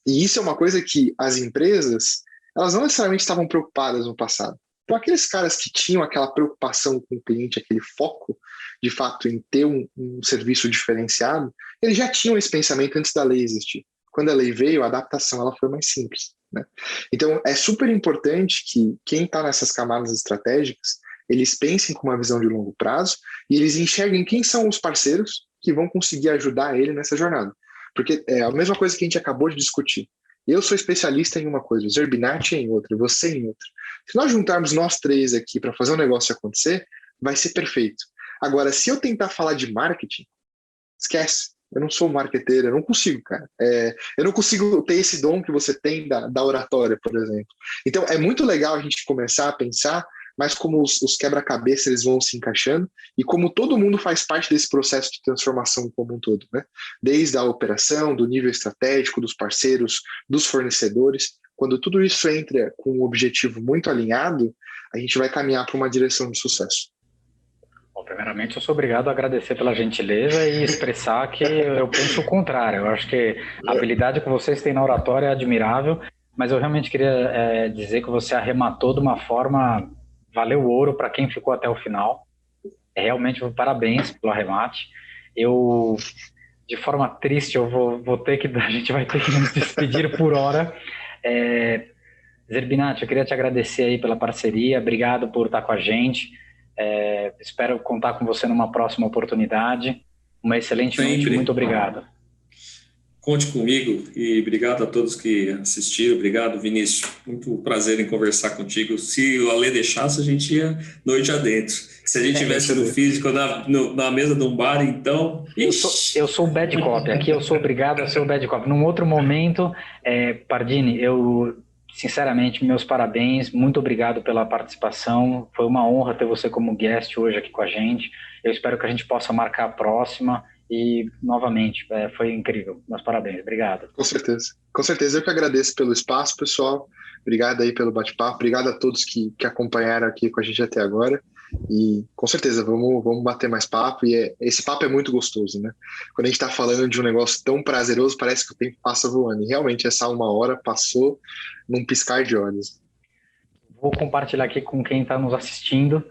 E isso é uma coisa que as empresas, elas não necessariamente estavam preocupadas no passado. Então, aqueles caras que tinham aquela preocupação com o cliente, aquele foco, de fato, em ter um serviço diferenciado, eles já tinham esse pensamento antes da lei existir. Quando a lei veio, a adaptação ela foi mais simples, né? Então, é super importante que quem está nessas camadas estratégicas, eles pensem com uma visão de longo prazo e eles enxerguem quem são os parceiros que vão conseguir ajudar ele nessa jornada. Porque é a mesma coisa que a gente acabou de discutir. Eu sou especialista em uma coisa, o Zerbinati em outra, você em outra. Se nós juntarmos nós três aqui para fazer um negócio acontecer, vai ser perfeito. Agora, se eu tentar falar de marketing, esquece. Eu não sou marqueteiro, eu não consigo, cara. Eu não consigo ter esse dom que você tem da oratória, por exemplo. Então, é muito legal a gente começar a pensar, mas como os quebra-cabeças eles vão se encaixando e como todo mundo faz parte desse processo de transformação como um todo, né? Desde a operação, do nível estratégico, dos parceiros, dos fornecedores. Quando tudo isso entra com um objetivo muito alinhado, a gente vai caminhar para uma direção de sucesso. Bom, primeiramente, eu sou obrigado a agradecer pela gentileza e expressar que eu penso o contrário. Eu acho que a habilidade que vocês têm na oratória é admirável, mas eu realmente queria dizer que você arrematou de uma forma, valeu o ouro para quem ficou até o final. Realmente, parabéns pelo arremate. Eu, de forma triste, vou ter que, a gente vai ter que nos despedir por hora. Zerbinati, eu queria te agradecer aí pela parceria, obrigado por estar com a gente. Espero contar com você numa próxima oportunidade. Uma excelente noite, muito obrigado. Conte comigo e obrigado a todos que assistiram. Obrigado, Vinícius. Muito prazer em conversar contigo. Se o Ale deixasse, a gente ia noite adentro. Se a gente tivesse no físico, na mesa de um bar, então... Eu sou o bad cop. Aqui eu sou obrigado a ser o bad cop. Num outro momento, Pardini, sinceramente, meus parabéns, muito obrigado pela participação, foi uma honra ter você como guest hoje aqui com a gente, eu espero que a gente possa marcar a próxima e, novamente, foi incrível, meus parabéns, obrigado. Com certeza, eu que agradeço pelo espaço, pessoal, obrigado aí pelo bate-papo, obrigado a todos que acompanharam aqui com a gente até agora. E com certeza, vamos bater mais papo, e esse papo é muito gostoso, né? Quando a gente está falando de um negócio tão prazeroso, parece que o tempo passa voando, e realmente essa 1 hora passou num piscar de olhos. Vou compartilhar aqui com quem está nos assistindo,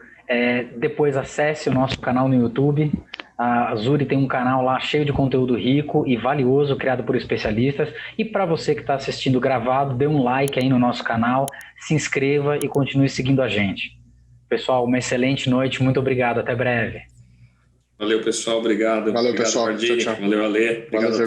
depois acesse o nosso canal no YouTube, a Zuri tem um canal lá cheio de conteúdo rico e valioso, criado por especialistas, e para você que está assistindo gravado, dê um like aí no nosso canal, se inscreva e continue seguindo a gente. Pessoal, uma excelente noite, muito obrigado, até breve. Valeu, pessoal, obrigado. Valeu, obrigado, pessoal. Pardini. Tchau. Valeu, Ale. Obrigado. Valeu,